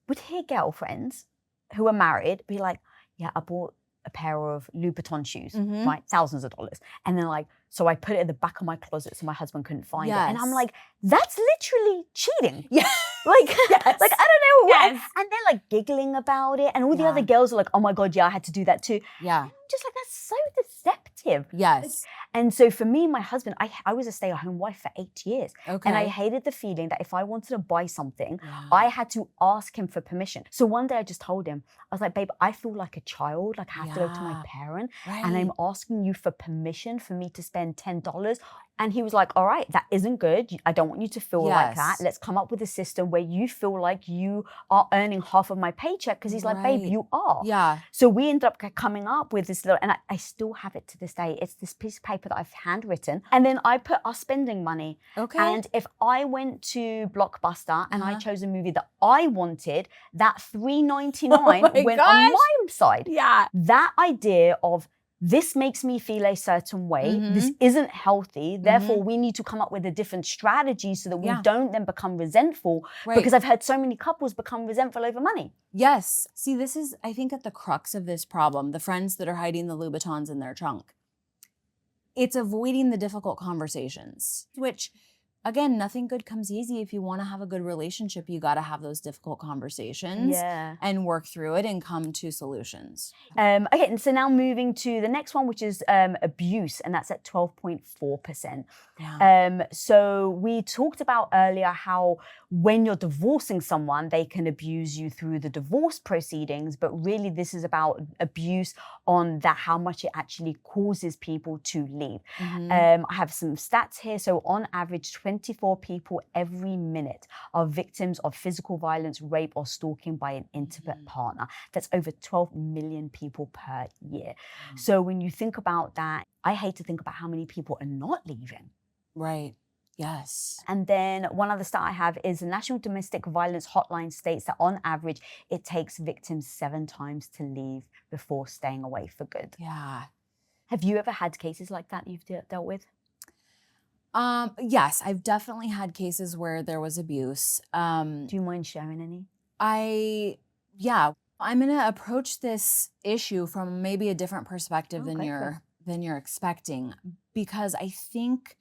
B: would hear girlfriends who are married be like, yeah, I bought a pair of Louboutin shoes, right? Thousands of dollars. And then like, so I put it at the back of my closet so my husband couldn't find it. And I'm like, that's literally cheating.
A: Yeah.
B: Like, like, I don't know what.
A: Yes.
B: And they're like giggling about it. And all the other girls are like, oh my God, yeah, I had to do that too.
A: Yeah.
B: I'm just like, that's so deceptive.
A: Yes.
B: And so for me, my husband, I was a stay-at-home wife for 8 years.
A: Okay.
B: And I hated the feeling that if I wanted to buy something, I had to ask him for permission. So one day I just told him, I was like, babe, I feel like a child. Like I have to go to my parent and I'm asking you for permission for me to spend $10. And he was like, all right, that isn't good. I don't want you to feel like that. Let's come up with a system where you feel like you are earning half of my paycheck. Because he's like, babe, you are.
A: Yeah.
B: So we ended up coming up with this little, and I still have it to this day. It's this piece of paper that I've handwritten. And then I put our spending money.
A: Okay.
B: And if I went to Blockbuster and I chose a movie that I wanted, that $3.99 went on my side.
A: Yeah.
B: That idea of, this makes me feel a certain way. This isn't healthy. Therefore, we need to come up with a different strategy so that we don't then become resentful. Because I've heard so many couples become resentful over money.
A: Yes. See, this is, I think, at the crux of this problem, the friends that are hiding the Louboutins in their trunk. It's avoiding the difficult conversations, which, again, nothing good comes easy. If you want to have a good relationship, you got to have those difficult conversations and work through it and come to solutions.
B: Okay, and so now moving to the next one, which is abuse, and that's at 12.4%. So we talked about earlier how when you're divorcing someone, they can abuse you through the divorce proceedings, but really this is about abuse on that, how much it actually causes people to leave. I have some stats here. So on average, 24 people every minute are victims of physical violence, rape, or stalking by an intimate partner. That's over 12 million people per year. So when you think about that, I hate to think about how many people are not leaving.
A: Right. Yes.
B: And then one other stat I have is the National Domestic Violence Hotline states that on average, it takes victims 7 times to leave before staying away for good.
A: Yeah.
B: Have you ever had cases like that you've dealt with?
A: Yes, I've definitely had cases where there was abuse.
B: Do you mind sharing any?
A: I'm going to approach this issue from maybe a different perspective than you're expecting, because I think,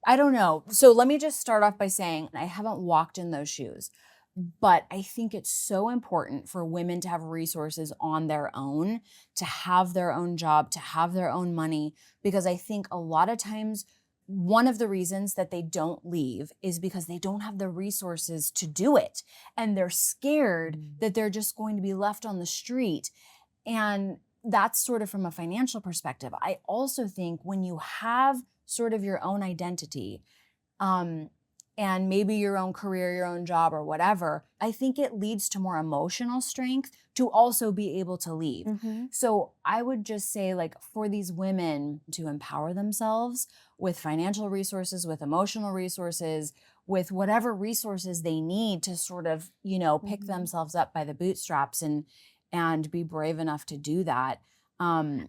A: I don't know. So let me just start off by saying I haven't walked in those shoes, but I think it's so important for women to have resources on their own, to have their own job, to have their own money, because I think a lot of times one of the reasons that they don't leave is because they don't have the resources to do it. And they're scared that they're just going to be left on the street. And that's sort of from a financial perspective. I also think when you have sort of your own identity, and maybe your own career, your own job or whatever, I think it leads to more emotional strength to also be able to leave. So I would just say, like, for these women to empower themselves with financial resources, with emotional resources, with whatever resources they need to sort of, pick themselves up by the bootstraps and be brave enough to do that.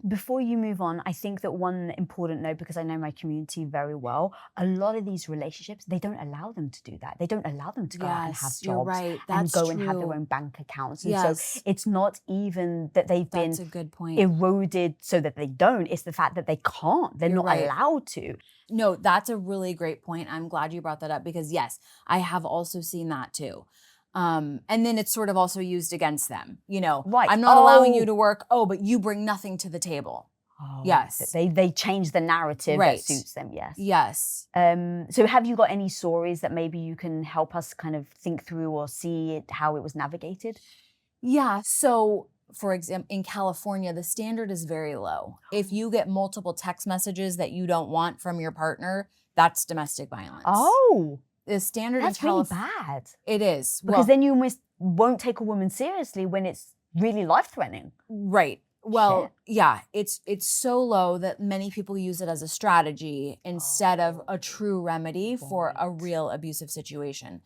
B: Before you move on, I think that one important note, because I know my community very well, a lot of these relationships, they don't allow them to do that. They don't allow them to go out and have jobs,
A: you're right.
B: and go and have their own bank accounts. And so it's not even that they've been
A: a good point.
B: Eroded so that they don't. It's the fact that they can't. They're not allowed to.
A: No, that's a really great point. I'm glad you brought that up, because yes, I have also seen that too. And then it's sort of also used against them,
B: Right.
A: I'm not allowing you to work. Oh, but you bring nothing to the table. Yes.
B: They change the narrative that suits them. Yes.
A: Yes.
B: So have you got any stories that maybe you can help us kind of think through or see how it was navigated?
A: Yeah. So for example, in California, the standard is very low. If you get multiple text messages that you don't want from your partner, that's domestic violence.
B: Oh.
A: The standard
B: That's
A: in California.
B: really bad.
A: It is.
B: Because then you almost won't take a woman seriously when it's really life-threatening.
A: Right. Well, yeah, it's so low that many people use it as a strategy instead of a true remedy for a real abusive situation.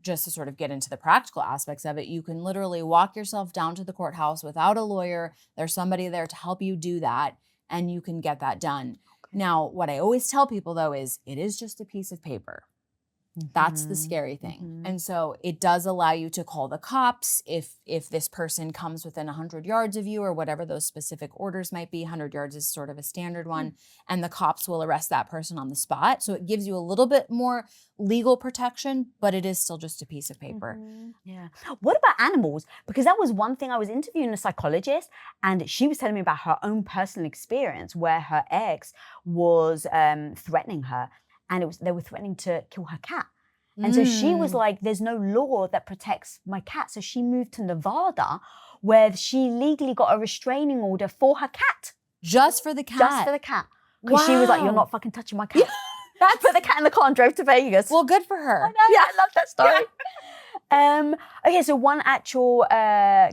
A: Just to sort of get into the practical aspects of it, you can literally walk yourself down to the courthouse without a lawyer. There's somebody there to help you do that, and you can get that done. Now, what I always tell people, though, is it is just a piece of paper. That's the scary thing. And so it does allow you to call the cops if this person comes within 100 yards of you, or whatever those specific orders might be. 100 yards is sort of a standard one. And the cops will arrest that person on the spot. So it gives you a little bit more legal protection, but it is still just a piece of paper.
B: Yeah. What about animals? Because that was one thing. I was interviewing a psychologist, and she was telling me about her own personal experience where her ex was threatening her. And they were threatening to kill her cat. And so she was like, there's no law that protects my cat. So she moved to Nevada, where she legally got a restraining order for her cat.
A: Just for the cat?
B: Just for the cat. Because she was like, you're not fucking touching my cat. Put the cat in the car and drove to Vegas.
A: Well, good for her.
B: I know, I love that story. Okay, so one actual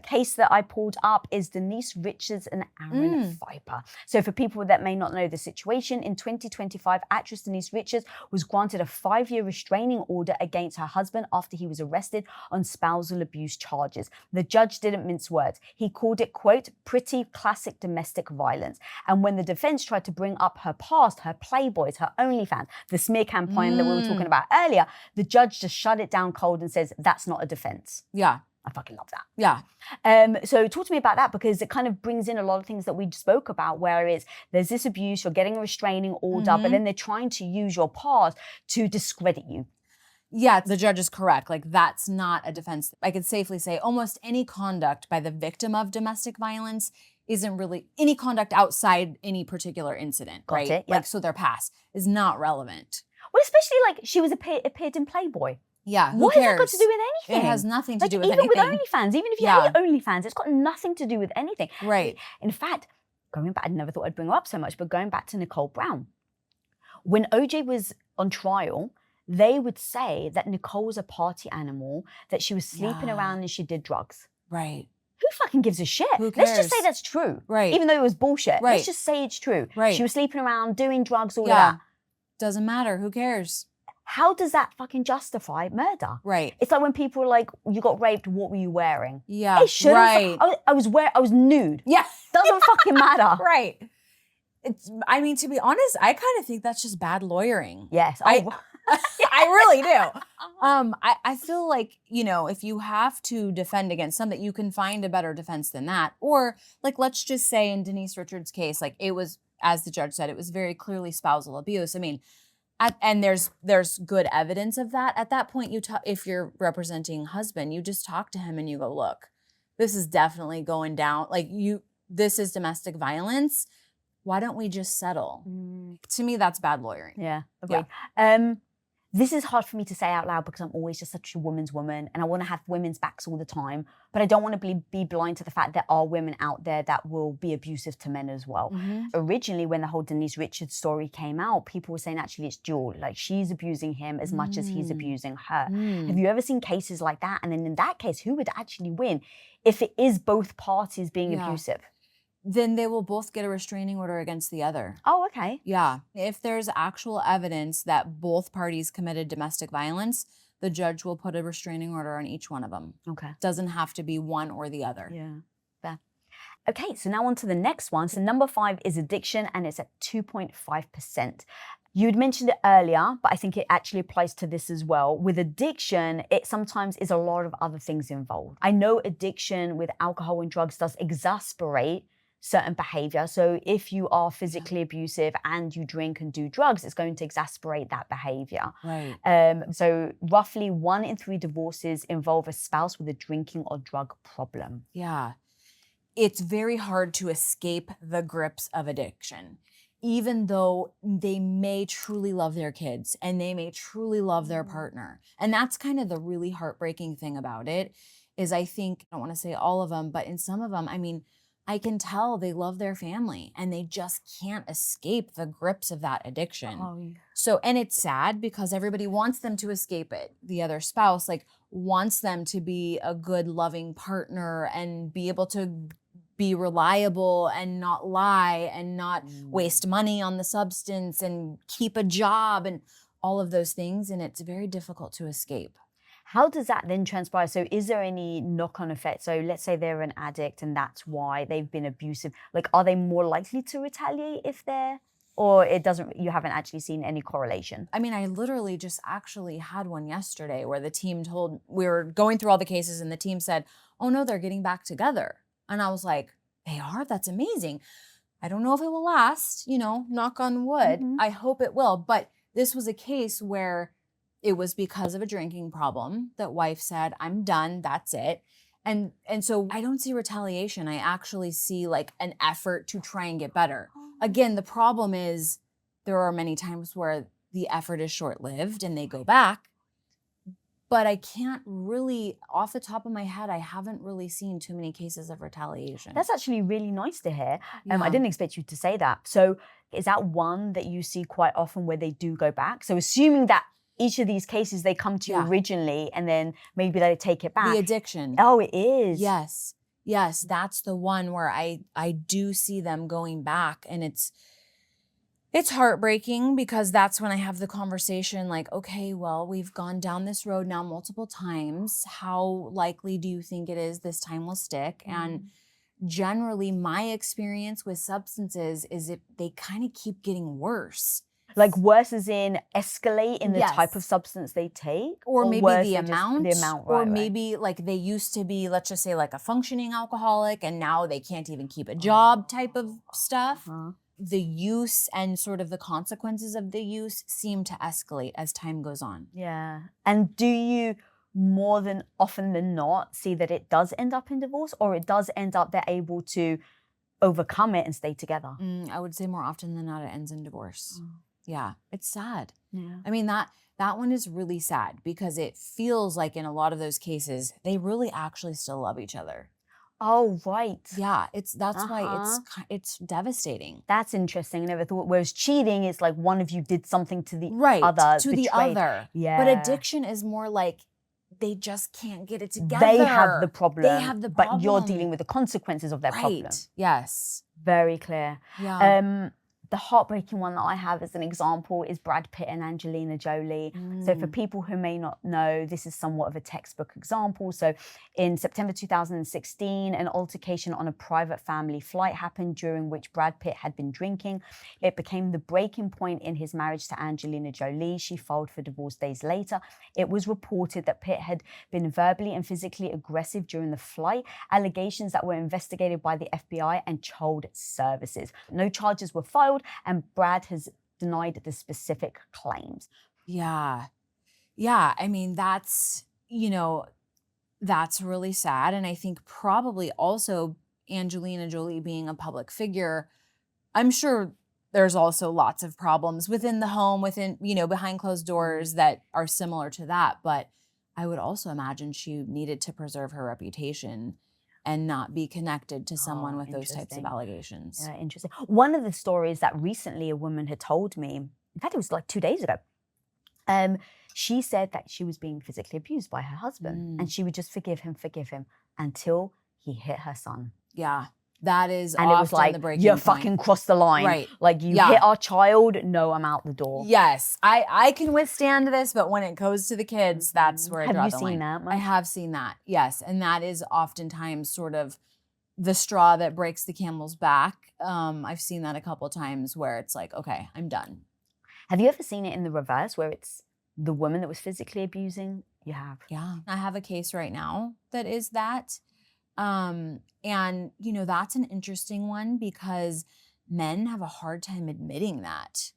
B: case that I pulled up is Denise Richards and Aaron Viper. So for people that may not know the situation, in 2025, actress Denise Richards was granted a 5-year restraining order against her husband after he was arrested on spousal abuse charges. The judge didn't mince words. He called it, quote, pretty classic domestic violence. And when the defense tried to bring up her past, her Playboys, her OnlyFans, the smear campaign that we were talking about earlier, the judge just shut it down cold and says, that's not a defense.
A: Yeah.
B: I fucking love that.
A: Yeah.
B: So talk to me about that, because it kind of brings in a lot of things that we spoke about, where there's this abuse, you're getting a restraining order, but then they're trying to use your past to discredit you.
A: Yeah, the judge is correct. Like, that's not a defense. I could safely say almost any conduct by the victim of domestic violence isn't really any conduct outside any particular incident, right?
B: Got it, yep.
A: Like, so their past is not relevant.
B: Well, especially like she was appeared in Playboy.
A: Yeah,
B: what has that got to do with anything?
A: It has nothing to do with
B: anything.
A: anything.
B: Even with OnlyFans, even if you hate OnlyFans, it's got nothing to do with anything.
A: Right.
B: In fact, going back, I never thought I'd bring her up so much, but going back to Nicole Brown, when OJ was on trial, they would say that Nicole was a party animal, that she was sleeping around and she did drugs.
A: Right.
B: Who fucking gives a shit?
A: Who cares?
B: Let's just say that's true.
A: Right.
B: Even though it was bullshit.
A: Right.
B: Let's just say it's true.
A: Right.
B: She was sleeping around, doing drugs, all of that.
A: Doesn't matter. Who cares?
B: How does that fucking justify murder?
A: Right.
B: It's like when people are like, you got raped, what were you wearing?
A: Yeah.
B: It shouldn't.
A: Right.
B: I was nude.
A: Yeah.
B: Doesn't fucking matter.
A: Right. I mean, to be honest, I kind of think that's just bad lawyering.
B: Yes.
A: I really do. I feel like, if you have to defend against something, you can find a better defense than that. Or like, let's just say in Denise Richards' case, like it was, as the judge said, it was very clearly spousal abuse. I mean, and there's good evidence of that. At that point, if you're representing husband, you just talk to him and you go, look, this is definitely going down. Like this is domestic violence. Why don't we just settle? To me, that's bad lawyering.
B: Yeah, agreed. This is hard for me to say out loud because I'm always just such a woman's woman and I want to have women's backs all the time. But I don't want to be blind to the fact there are women out there that will be abusive to men as well. Originally, when the whole Denise Richards story came out, people were saying actually it's dual. Like she's abusing him as much as he's abusing her. Have you ever seen cases like that? And then in that case, who would actually win if it is both parties being abusive?
A: Then they will both get a restraining order against the other.
B: Oh, okay.
A: Yeah. If there's actual evidence that both parties committed domestic violence, the judge will put a restraining order on each one of them.
B: Okay.
A: Doesn't have to be one or the other.
B: Yeah. Fair. Okay, so now on to the next one. So number 5 is addiction, and it's at 2.5%. You had mentioned it earlier, but I think it actually applies to this as well. With addiction, it sometimes is a lot of other things involved. I know addiction with alcohol and drugs does exasperate certain behavior. So if you are physically abusive and you drink and do drugs, it's going to exasperate that behavior.
A: Right.
B: So roughly 1 in 3 divorces involve a spouse with a drinking or drug problem.
A: Yeah. It's very hard to escape the grips of addiction, even though they may truly love their kids and they may truly love their partner. And that's kind of the really heartbreaking thing about it is I think, I don't want to say all of them, but in some of them, I mean, I can tell they love their family and they just can't escape the grips of that addiction.
B: Oh, yeah.
A: So, and it's sad because everybody wants them to escape it. The other spouse wants them to be a good, loving partner and be able to be reliable and not lie and not waste money on the substance and keep a job and all of those things. And it's very difficult to escape.
B: How does that then transpire? So is there any knock-on effect? So let's say they're an addict and that's why they've been abusive. Like, are they more likely to retaliate if they're, or you haven't actually seen any correlation?
A: I mean, I literally just actually had one yesterday where the team we were going through all the cases and the team said, oh no, they're getting back together. And I was like, they are? That's amazing. I don't know if it will last, knock on wood. I hope it will. But this was a case where it was because of a drinking problem that wife said, I'm done, that's it. And so I don't see retaliation. I actually see an effort to try and get better. Again, the problem is there are many times where the effort is short-lived and they go back. But I can't really, off the top of my head, I haven't really seen too many cases of retaliation.
B: That's actually really nice to hear.
A: Yeah.
B: I didn't expect you to say that. So is that one that you see quite often where they do go back? So assuming that each of these cases, they come to you originally and then maybe they take it back.
A: The addiction.
B: Oh, it is.
A: Yes. Yes, that's the one where I do see them going back, and it's heartbreaking because that's when I have the conversation okay, well, we've gone down this road now multiple times. How likely do you think it is this time will stick? And generally my experience with substances is they kind of keep getting worse.
B: Like worse as in escalate in the type of substance they take?
A: Or maybe the amount. Or
B: right.
A: maybe they used to be, let's just say a functioning alcoholic and now they can't even keep a job type of stuff. The use and sort of the consequences of the use seem to escalate as time goes on.
B: Yeah. And do you more than often than not see that it does end up in divorce, or it does end up they're able to overcome it and stay together?
A: I would say more often than not it ends in divorce. Yeah, it's sad.
B: Yeah.
A: I mean, that one is really sad because it feels like in a lot of those cases, they really actually still love each other.
B: Oh, right.
A: Yeah, that's why it's devastating.
B: That's interesting. I never thought. Whereas cheating is one of you did something to the
A: other.
B: To
A: the other.
B: Yeah.
A: But addiction is more they just can't get it together.
B: They have the problem.
A: They have the problem.
B: But you're dealing with the consequences of their problem.
A: Yes.
B: Very clear.
A: Yeah.
B: The heartbreaking one that I have as an example is Brad Pitt and Angelina Jolie. So for people who may not know, this is somewhat of a textbook example. So in September 2016, an altercation on a private family flight happened during which Brad Pitt had been drinking. It became the breaking point in his marriage to Angelina Jolie. She filed for divorce days later. It was reported that Pitt had been verbally and physically aggressive during the flight, allegations that were investigated by the FBI and Child Services. No charges were filed, and Brad has denied the specific claims.
A: Yeah. Yeah. I mean, that's really sad. And I think probably also Angelina Jolie being a public figure, I'm sure there's also lots of problems within the home, behind closed doors that are similar to that. But I would also imagine she needed to preserve her reputation and not be connected to someone with those types of allegations.
B: Yeah, interesting. One of the stories that recently a woman had told me, in fact, it was like 2 days ago, she said that she was being physically abused by her husband and she would just forgive him until he hit her son.
A: Yeah. That is
B: and it was like,
A: the breaking
B: you
A: point.
B: Fucking crossed the line.
A: Right.
B: Like, you hit our child, no, I'm out the door.
A: Yes. I can withstand this, but when it goes to the kids, that's where I draw the line.
B: Have you seen that much?
A: I have seen that, yes. And that is oftentimes sort of the straw that breaks the camel's back. I've seen that a couple of times where it's like, okay, I'm done.
B: Have you ever seen it in the reverse where it's the woman that was physically abusing? You have.
A: Yeah. I have a case right now that is that. And, that's an interesting one because men have a hard time admitting that,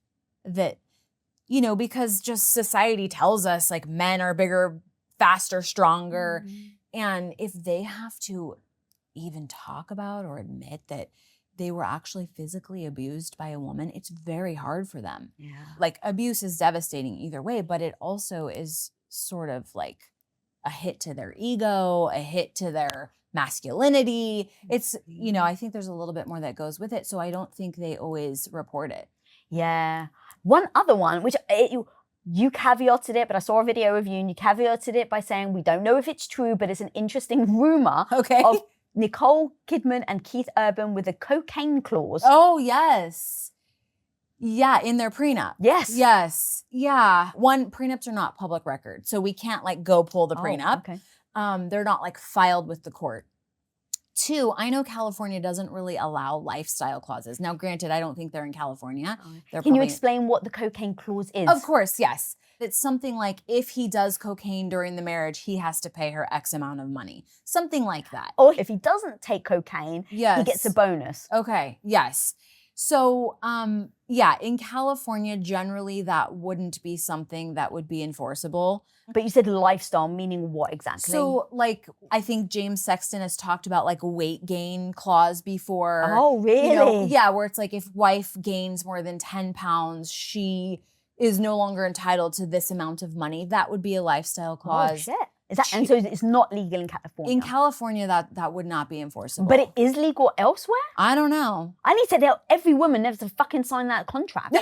A: because just society tells us like men are bigger, faster, stronger. And if they have to even talk about or admit that they were actually physically abused by a woman, it's very hard for them.
B: Yeah.
A: Like, abuse is devastating either way, but it also is sort of like a hit to their ego, a hit to their masculinity. It's, I think there's a little bit more that goes with it. So I don't think they always report it.
B: Yeah. One other one, which you caveated it, but I saw a video of you and you caveated it by saying, we don't know if it's true, but it's an interesting rumor of Nicole Kidman and Keith Urban with a cocaine clause.
A: Oh, yes. Yeah, in their prenup.
B: Yes.
A: Yes. Yeah. One, prenups are not public record, so we can't go pull the prenup.
B: Okay.
A: They're not filed with the court. 2, I know California doesn't really allow lifestyle clauses. Now, granted, I don't think they're in California.
B: Can you explain what the cocaine clause is?
A: Of course, yes. It's something like if he does cocaine during the marriage, he has to pay her X amount of money. Something like that.
B: Or if he doesn't take cocaine, he gets a bonus.
A: Okay, yes. So, in California, generally that wouldn't be something that would be enforceable.
B: But you said lifestyle, meaning what exactly?
A: So, I think James Sexton has talked about a weight gain clause before.
B: Oh, really?
A: Where it's like if wife gains more than 10 pounds, she is no longer entitled to this amount of money. That would be a lifestyle clause.
B: Oh, shit. And so it's not legal in California?
A: In California, that would not be enforceable.
B: But it is legal elsewhere?
A: I don't know.
B: I need to tell every woman never to fucking sign that contract.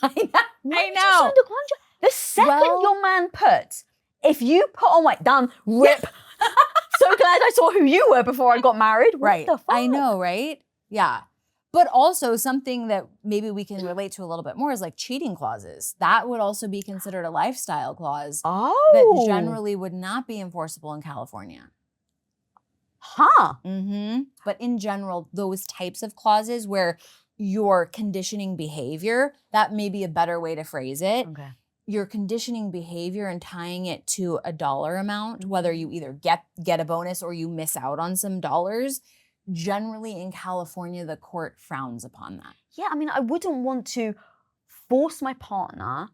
A: I know.
B: Why did you sign the contract? The second your man puts, if you put on weight, done, rip. So glad I saw who you were before I got married. What the fuck?
A: I know, right? Yeah. But also something that maybe we can relate to a little bit more is cheating clauses. That would also be considered a lifestyle clause that generally would not be enforceable in California.
B: Huh.
A: Mm-hmm. But in general, those types of clauses where you're conditioning behavior, that may be a better way to phrase it.
B: Okay.
A: You're conditioning behavior and tying it to a dollar amount, whether you either get a bonus or you miss out on some dollars. Generally in California, the court frowns upon that.
B: Yeah, I mean, I wouldn't want to force my partner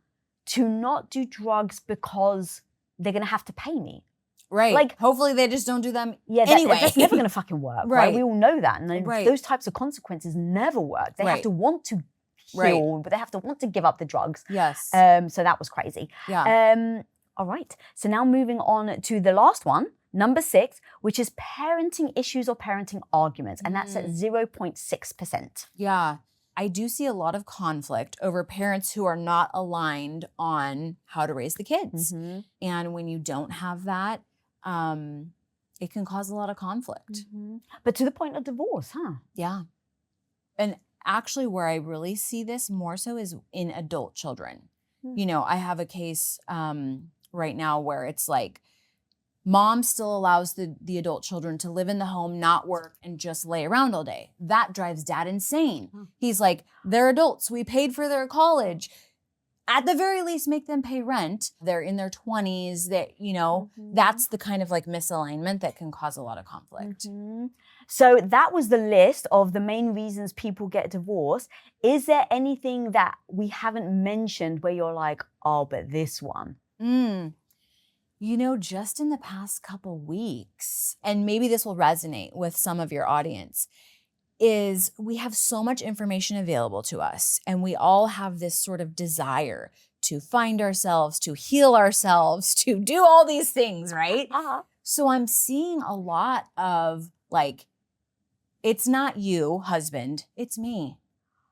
B: to not do drugs because they're going to have to pay me.
A: Right. Hopefully they just don't do them anyway.
B: That's never going to fucking work, right? We all know that. And those types of consequences never work. They have to want to heal, but they have to want to give up the drugs.
A: Yes.
B: So that was crazy.
A: Yeah.
B: All right. So now moving on to the last one. Number 6, which is parenting issues or parenting arguments, and that's at 0.6%.
A: Yeah. I do see a lot of conflict over parents who are not aligned on how to raise the kids. Mm-hmm. And when you don't have that, it can cause a lot of conflict.
B: Mm-hmm. But to the point of divorce, huh?
A: Yeah. And actually where I really see this more so is in adult children. You know, I have a case right now where it's like mom still allows the adult children to live in the home, not work, and just lay around all day. That drives dad insane. He's like, they're adults. We paid for their college. At the very least, make them pay rent. They're in their 20s. That, you know, that's the kind of like misalignment that can cause a lot of conflict.
B: So that was the list of the main reasons people get divorced. Is there anything that we haven't mentioned where you're like, oh, but this one?
A: You know, just in the past couple weeks, and maybe this will resonate with some of your audience, is we have so much information available to us, and we all have this sort of desire to find ourselves, to heal ourselves, to do all these things, right? So I'm seeing a lot of like, it's not you, husband, it's me.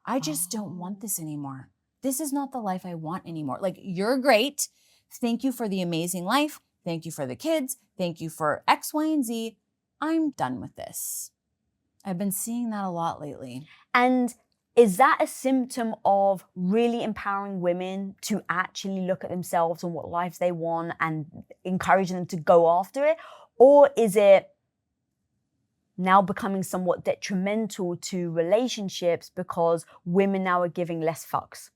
A: I just don't want this anymore. This is not the life I want anymore. Like, you're great. Thank you for the amazing life. Thank you for the kids. Thank you for X, Y, and Z. I'm done with this. I've been seeing that a lot lately.
B: And is that a symptom of really empowering women to actually look at themselves and what lives they want and encouraging them to go after it? Or is it now becoming somewhat detrimental to relationships because women now are giving less fucks?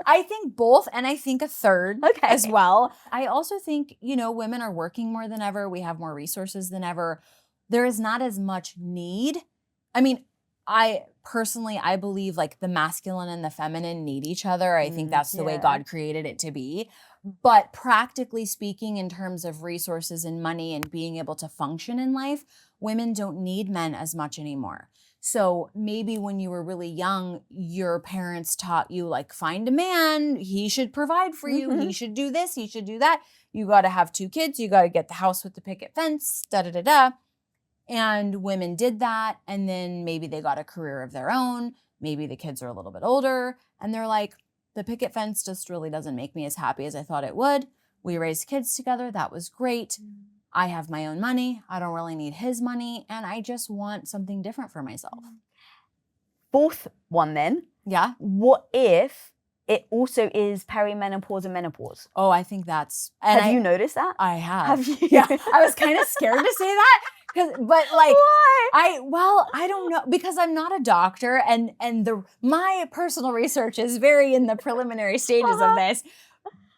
A: I think both, and I think a third as well. I also think, you know, women are working more than ever. We have more resources than ever. There is not as much need. I mean, I believe like the masculine and the feminine need each other. I think that's the way God created it to be. But practically speaking, in terms of resources and money and being able to function in life, women don't need men as much anymore. So maybe when you were really young, your parents taught you like, find a man, he should provide for you, he should do this, he should do that. You got to have 2 kids, you got to get the house with the picket fence, da-da-da-da. And women did that, and then maybe they got a career of their own. Maybe the kids are a little bit older, and they're like, the picket fence just really doesn't make me as happy as I thought it would. We raised kids together, that was great. I have my own money. I don't really need his money. And I just want something different for myself.
B: Fourth one then.
A: Yeah.
B: What if it also is perimenopause and menopause?
A: Oh, I think that's...
B: Have you noticed that?
A: I have.
B: Have you?
A: Yeah. I was kind of scared to say that. But like...
B: Why?
A: I don't know. Because I'm not a doctor. And my personal research is very in the preliminary stages of this.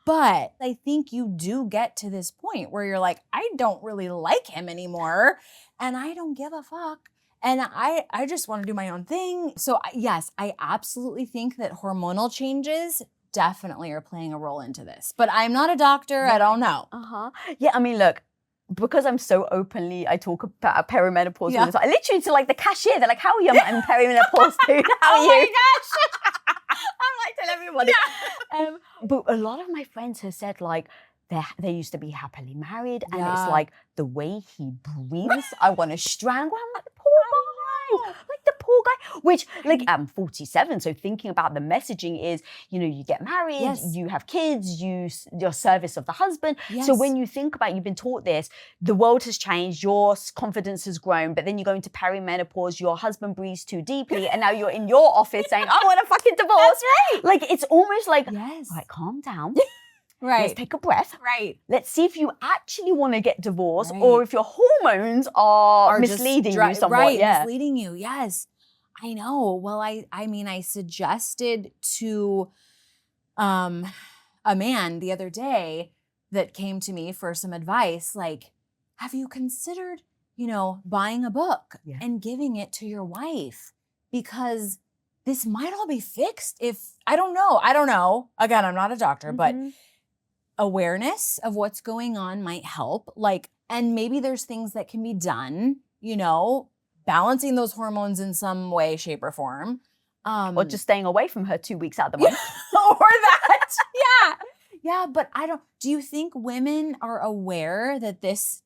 A: But I think you do get to this point where you're like, I don't really like him anymore, and I don't give a fuck, and I just want to do my own thing. So yes, I absolutely think that hormonal changes definitely are playing a role into this. But I'm not a doctor. I don't know.
B: Yeah, I mean, look, because I'm so openly, I talk about perimenopause all the time. I literally to like the cashier, they're like, how are you? I'm in perimenopause too. How are you?
A: Oh my gosh. I'm like, tell everybody.
B: But a lot of my friends have said like, they used to be happily married, and it's like the way he breathes, I want to strangle him. Like, poor guy. Like the poor guy. Which, like, I'm 47, so thinking about the messaging is, you know, you get married, you have kids, your service of the husband. So when you think about, you've been taught this, the world has changed, your confidence has grown, but then you go into perimenopause, your husband breathes too deeply, and now you're in your office saying, I want a fucking divorce.
A: That's right.
B: Like, it's almost like, all right, calm down. Let's take a breath. Let's see if you actually want to get divorced or if your hormones are misleading you somewhat.
A: Misleading you. Yes, I know. Well, I mean, I suggested to a man the other day that came to me for some advice, like, have you considered, you know, buying a book and giving it to your wife? Because this might all be fixed if, I don't know. Again, I'm not a doctor, but awareness of what's going on might help. Like, and maybe there's things that can be done, you know, balancing those hormones in some way, shape, or form.
B: Or just staying away from her 2 weeks out of the month.
A: Or that. Yeah, but do you think women are aware that this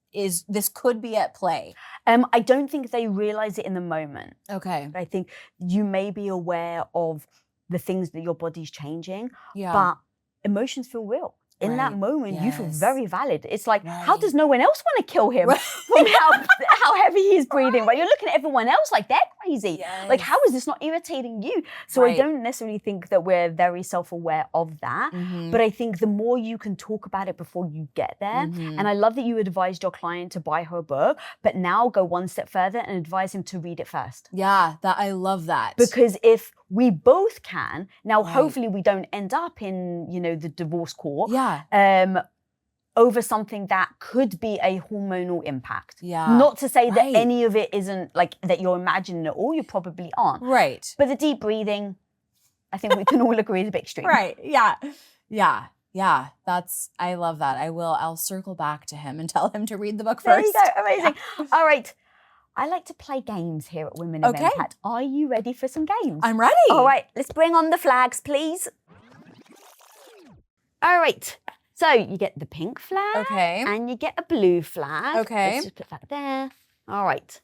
A: could be at play?
B: I don't think they realize it in the moment.
A: Okay.
B: I think you may be aware of the things that your body's changing,
A: Yeah.
B: but emotions feel real. In that moment, you feel very valid. It's like, how does no one else want to kill him from how heavy he's breathing? But you're looking at everyone else like they're crazy.
A: Yes.
B: Like, how is this not irritating you? So I
A: Right.
B: don't necessarily think that we're very self-aware of that. But I think the more you can talk about it before you get there, and I love that you advised your client to buy her book, but now go one step further and advise him to read it first.
A: Yeah, I love that.
B: Because if we both can, now
A: Right.
B: hopefully we don't end up in, the divorce court.
A: Yeah.
B: Over something that could be a hormonal impact.
A: Yeah.
B: Not to say that
A: Right.
B: any of it isn't like that you're imagining it all, you probably aren't.
A: Right.
B: But the deep breathing, I think we can all agree is a bit extreme.
A: Right. Yeah. Yeah. Yeah. I love that. I'll circle back to him and tell him to read the book
B: There
A: first.
B: you go. Amazing. Yeah. All right. I like to play games here at Women of
A: Okay.
B: Impact. Are you ready for some games?
A: I'm ready.
B: All right. Let's bring on the flags, please. All right. So you get the pink flag.
A: Okay.
B: And you get a blue flag.
A: Okay.
B: Let's just put that there. All right.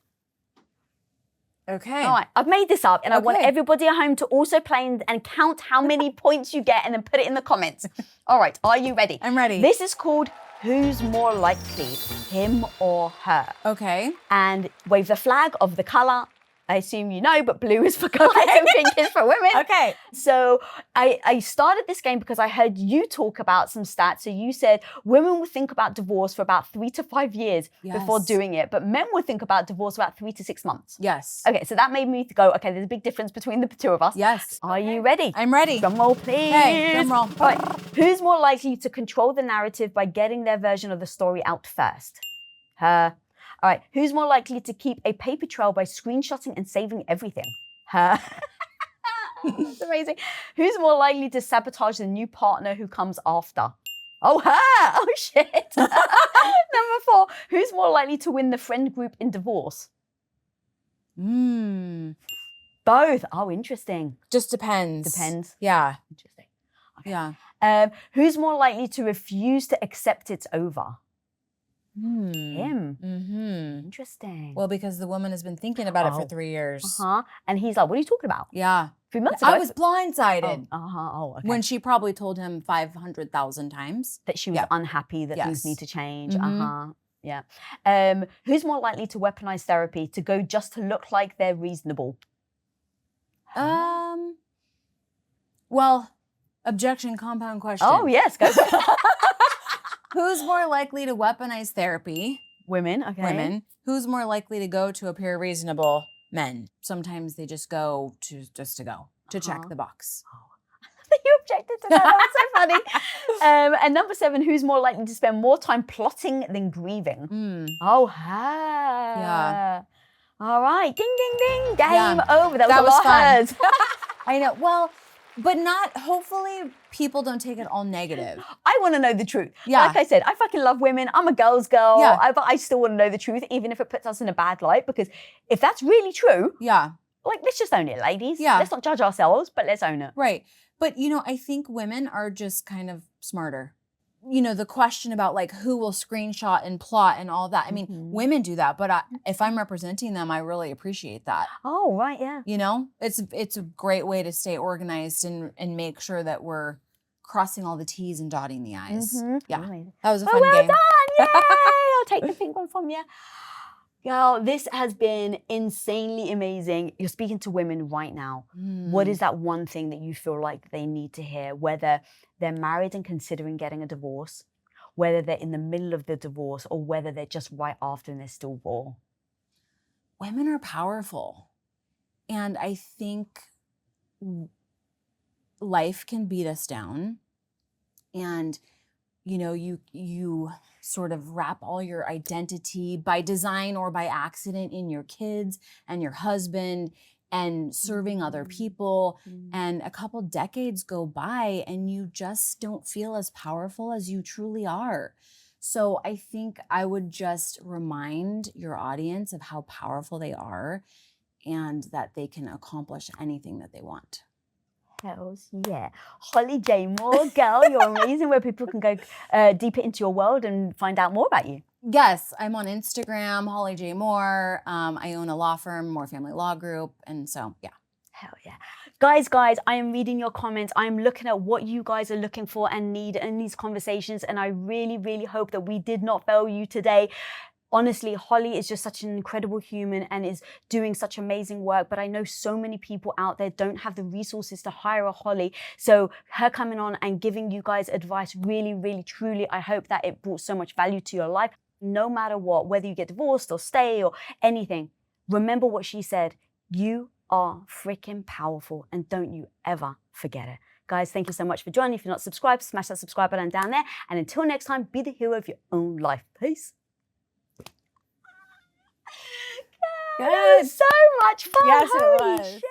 A: Okay.
B: All right. I've made this up and I want
A: Okay.
B: everybody at home to also play and count how many points you get and then put it in the comments. All right. Are you ready?
A: I'm ready.
B: This is called Who's More Likely, Him or Her?
A: Okay.
B: And wave the flag of the color. I assume you know, but blue is for guys and pink is for women.
A: Okay.
B: So I started this game because I heard you talk about some stats. So you said women would think about divorce for about 3 to 5 years before
A: Yes.
B: doing it, but men would think about divorce about 3 to 6 months.
A: Yes.
B: Okay, so that made me go, okay, there's a big difference between the two of us.
A: Yes.
B: Are you ready?
A: I'm ready.
B: Drum roll, please.
A: Okay, drum roll.
B: All right. Who's more likely to control the narrative by getting their version of the story out first? Her. All right. Who's more likely to keep a paper trail by screenshotting and saving everything? Her. That's amazing. Who's more likely to sabotage the new partner who comes after? Oh, her. Oh, shit. Number 4. Who's more likely to win the friend group in divorce? Both. Oh, interesting.
A: Just depends.
B: Depends.
A: Yeah.
B: Interesting. Okay.
A: Yeah.
B: Who's more likely to refuse to accept it's over? Him. Interesting.
A: Well, because the woman has been thinking about it for
B: Oh.
A: 3 years.
B: And he's like, what are you talking about?
A: Yeah.
B: 3 months ago.
A: I was blindsided
B: Oh, okay.
A: when she probably told him 500,000 times.
B: That she was unhappy that things
A: Yes.
B: need to change.
A: Mhm.
B: Yeah. Who's more likely to weaponize therapy to go just to look like they're reasonable?
A: Well, objection, compound question.
B: Oh, yes. Go for it.
A: Who's more likely to weaponize therapy?
B: Women. Okay.
A: Women. Who's more likely to go to appear reasonable? Men. Sometimes they just go to check the box.
B: You objected to that. That was so funny. And number 7, who's more likely to spend more time plotting than grieving? Oh, her.
A: Yeah.
B: All right. Ding, ding, ding. Game
A: Yeah.
B: over. That was
A: That
B: a
A: was
B: lot
A: fun.
B: hers.
A: I know. Well, but not, hopefully people don't take it all negative.
B: I want to know the truth.
A: Yeah.
B: Like I said, I fucking love women. I'm a girl's girl.
A: Yeah.
B: But I still want to know the truth, even if it puts us in a bad light. Because if that's really true,
A: Yeah.
B: like, let's just own it, ladies.
A: Yeah.
B: Let's not judge ourselves, but let's own it.
A: Right. But, I think women are just kind of smarter. The question about like who will screenshot and plot and all that. I mean, women do that, but if I'm representing them, I really appreciate that.
B: Oh, right, yeah.
A: It's a great way to stay organized and make sure that we're crossing all the T's and dotting the I's. Yeah.
B: Amazing.
A: That was a
B: Oh,
A: fun
B: well
A: game.
B: done. Yay. I'll take the pink one from you. Girl, this has been insanely amazing. You're speaking to women right now. What is that one thing that you feel like they need to hear, whether they're married and considering getting a divorce, whether they're in the middle of the divorce, or whether they're just right after and they're still raw?
A: Women are powerful. And I think life can beat us down. And, you sort of wrap all your identity by design or by accident in your kids and your husband and serving other people. And a couple decades go by and you just don't feel as powerful as you truly are. So I think I would just remind your audience of how powerful they are and that they can accomplish anything that they want.
B: Hells yeah. Holly J. Moore, girl, you're amazing. Where people can go deeper into your world and find out more about you.
A: Yes, I'm on Instagram, Holly J. Moore. I own a law firm, Moore Family Law Group. And so, yeah.
B: Hell yeah. Guys, I am reading your comments. I'm looking at what you guys are looking for and need in these conversations. And I really, really hope that we did not fail you today. Honestly, Holly is just such an incredible human and is doing such amazing work. But I know so many people out there don't have the resources to hire a Holly. So her coming on and giving you guys advice really, really, truly, I hope that it brought so much value to your life. No matter what, whether you get divorced or stay or anything, remember what she said. You are freaking powerful, and don't you ever forget it. Guys, thank you so much for joining. If you're not subscribed, smash that subscribe button down there. And until next time, be the hero of your own life. Peace. It was so much fun.
A: Yes, it
B: Holy
A: was.
B: shit.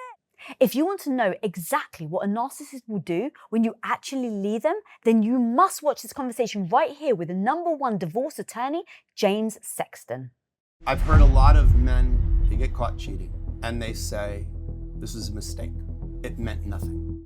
B: If you want to know exactly what a narcissist will do when you actually leave them, then you must watch this conversation right here with the #1 divorce attorney, James Sexton.
C: I've heard a lot of men, they get caught cheating and they say, this is a mistake. It meant nothing.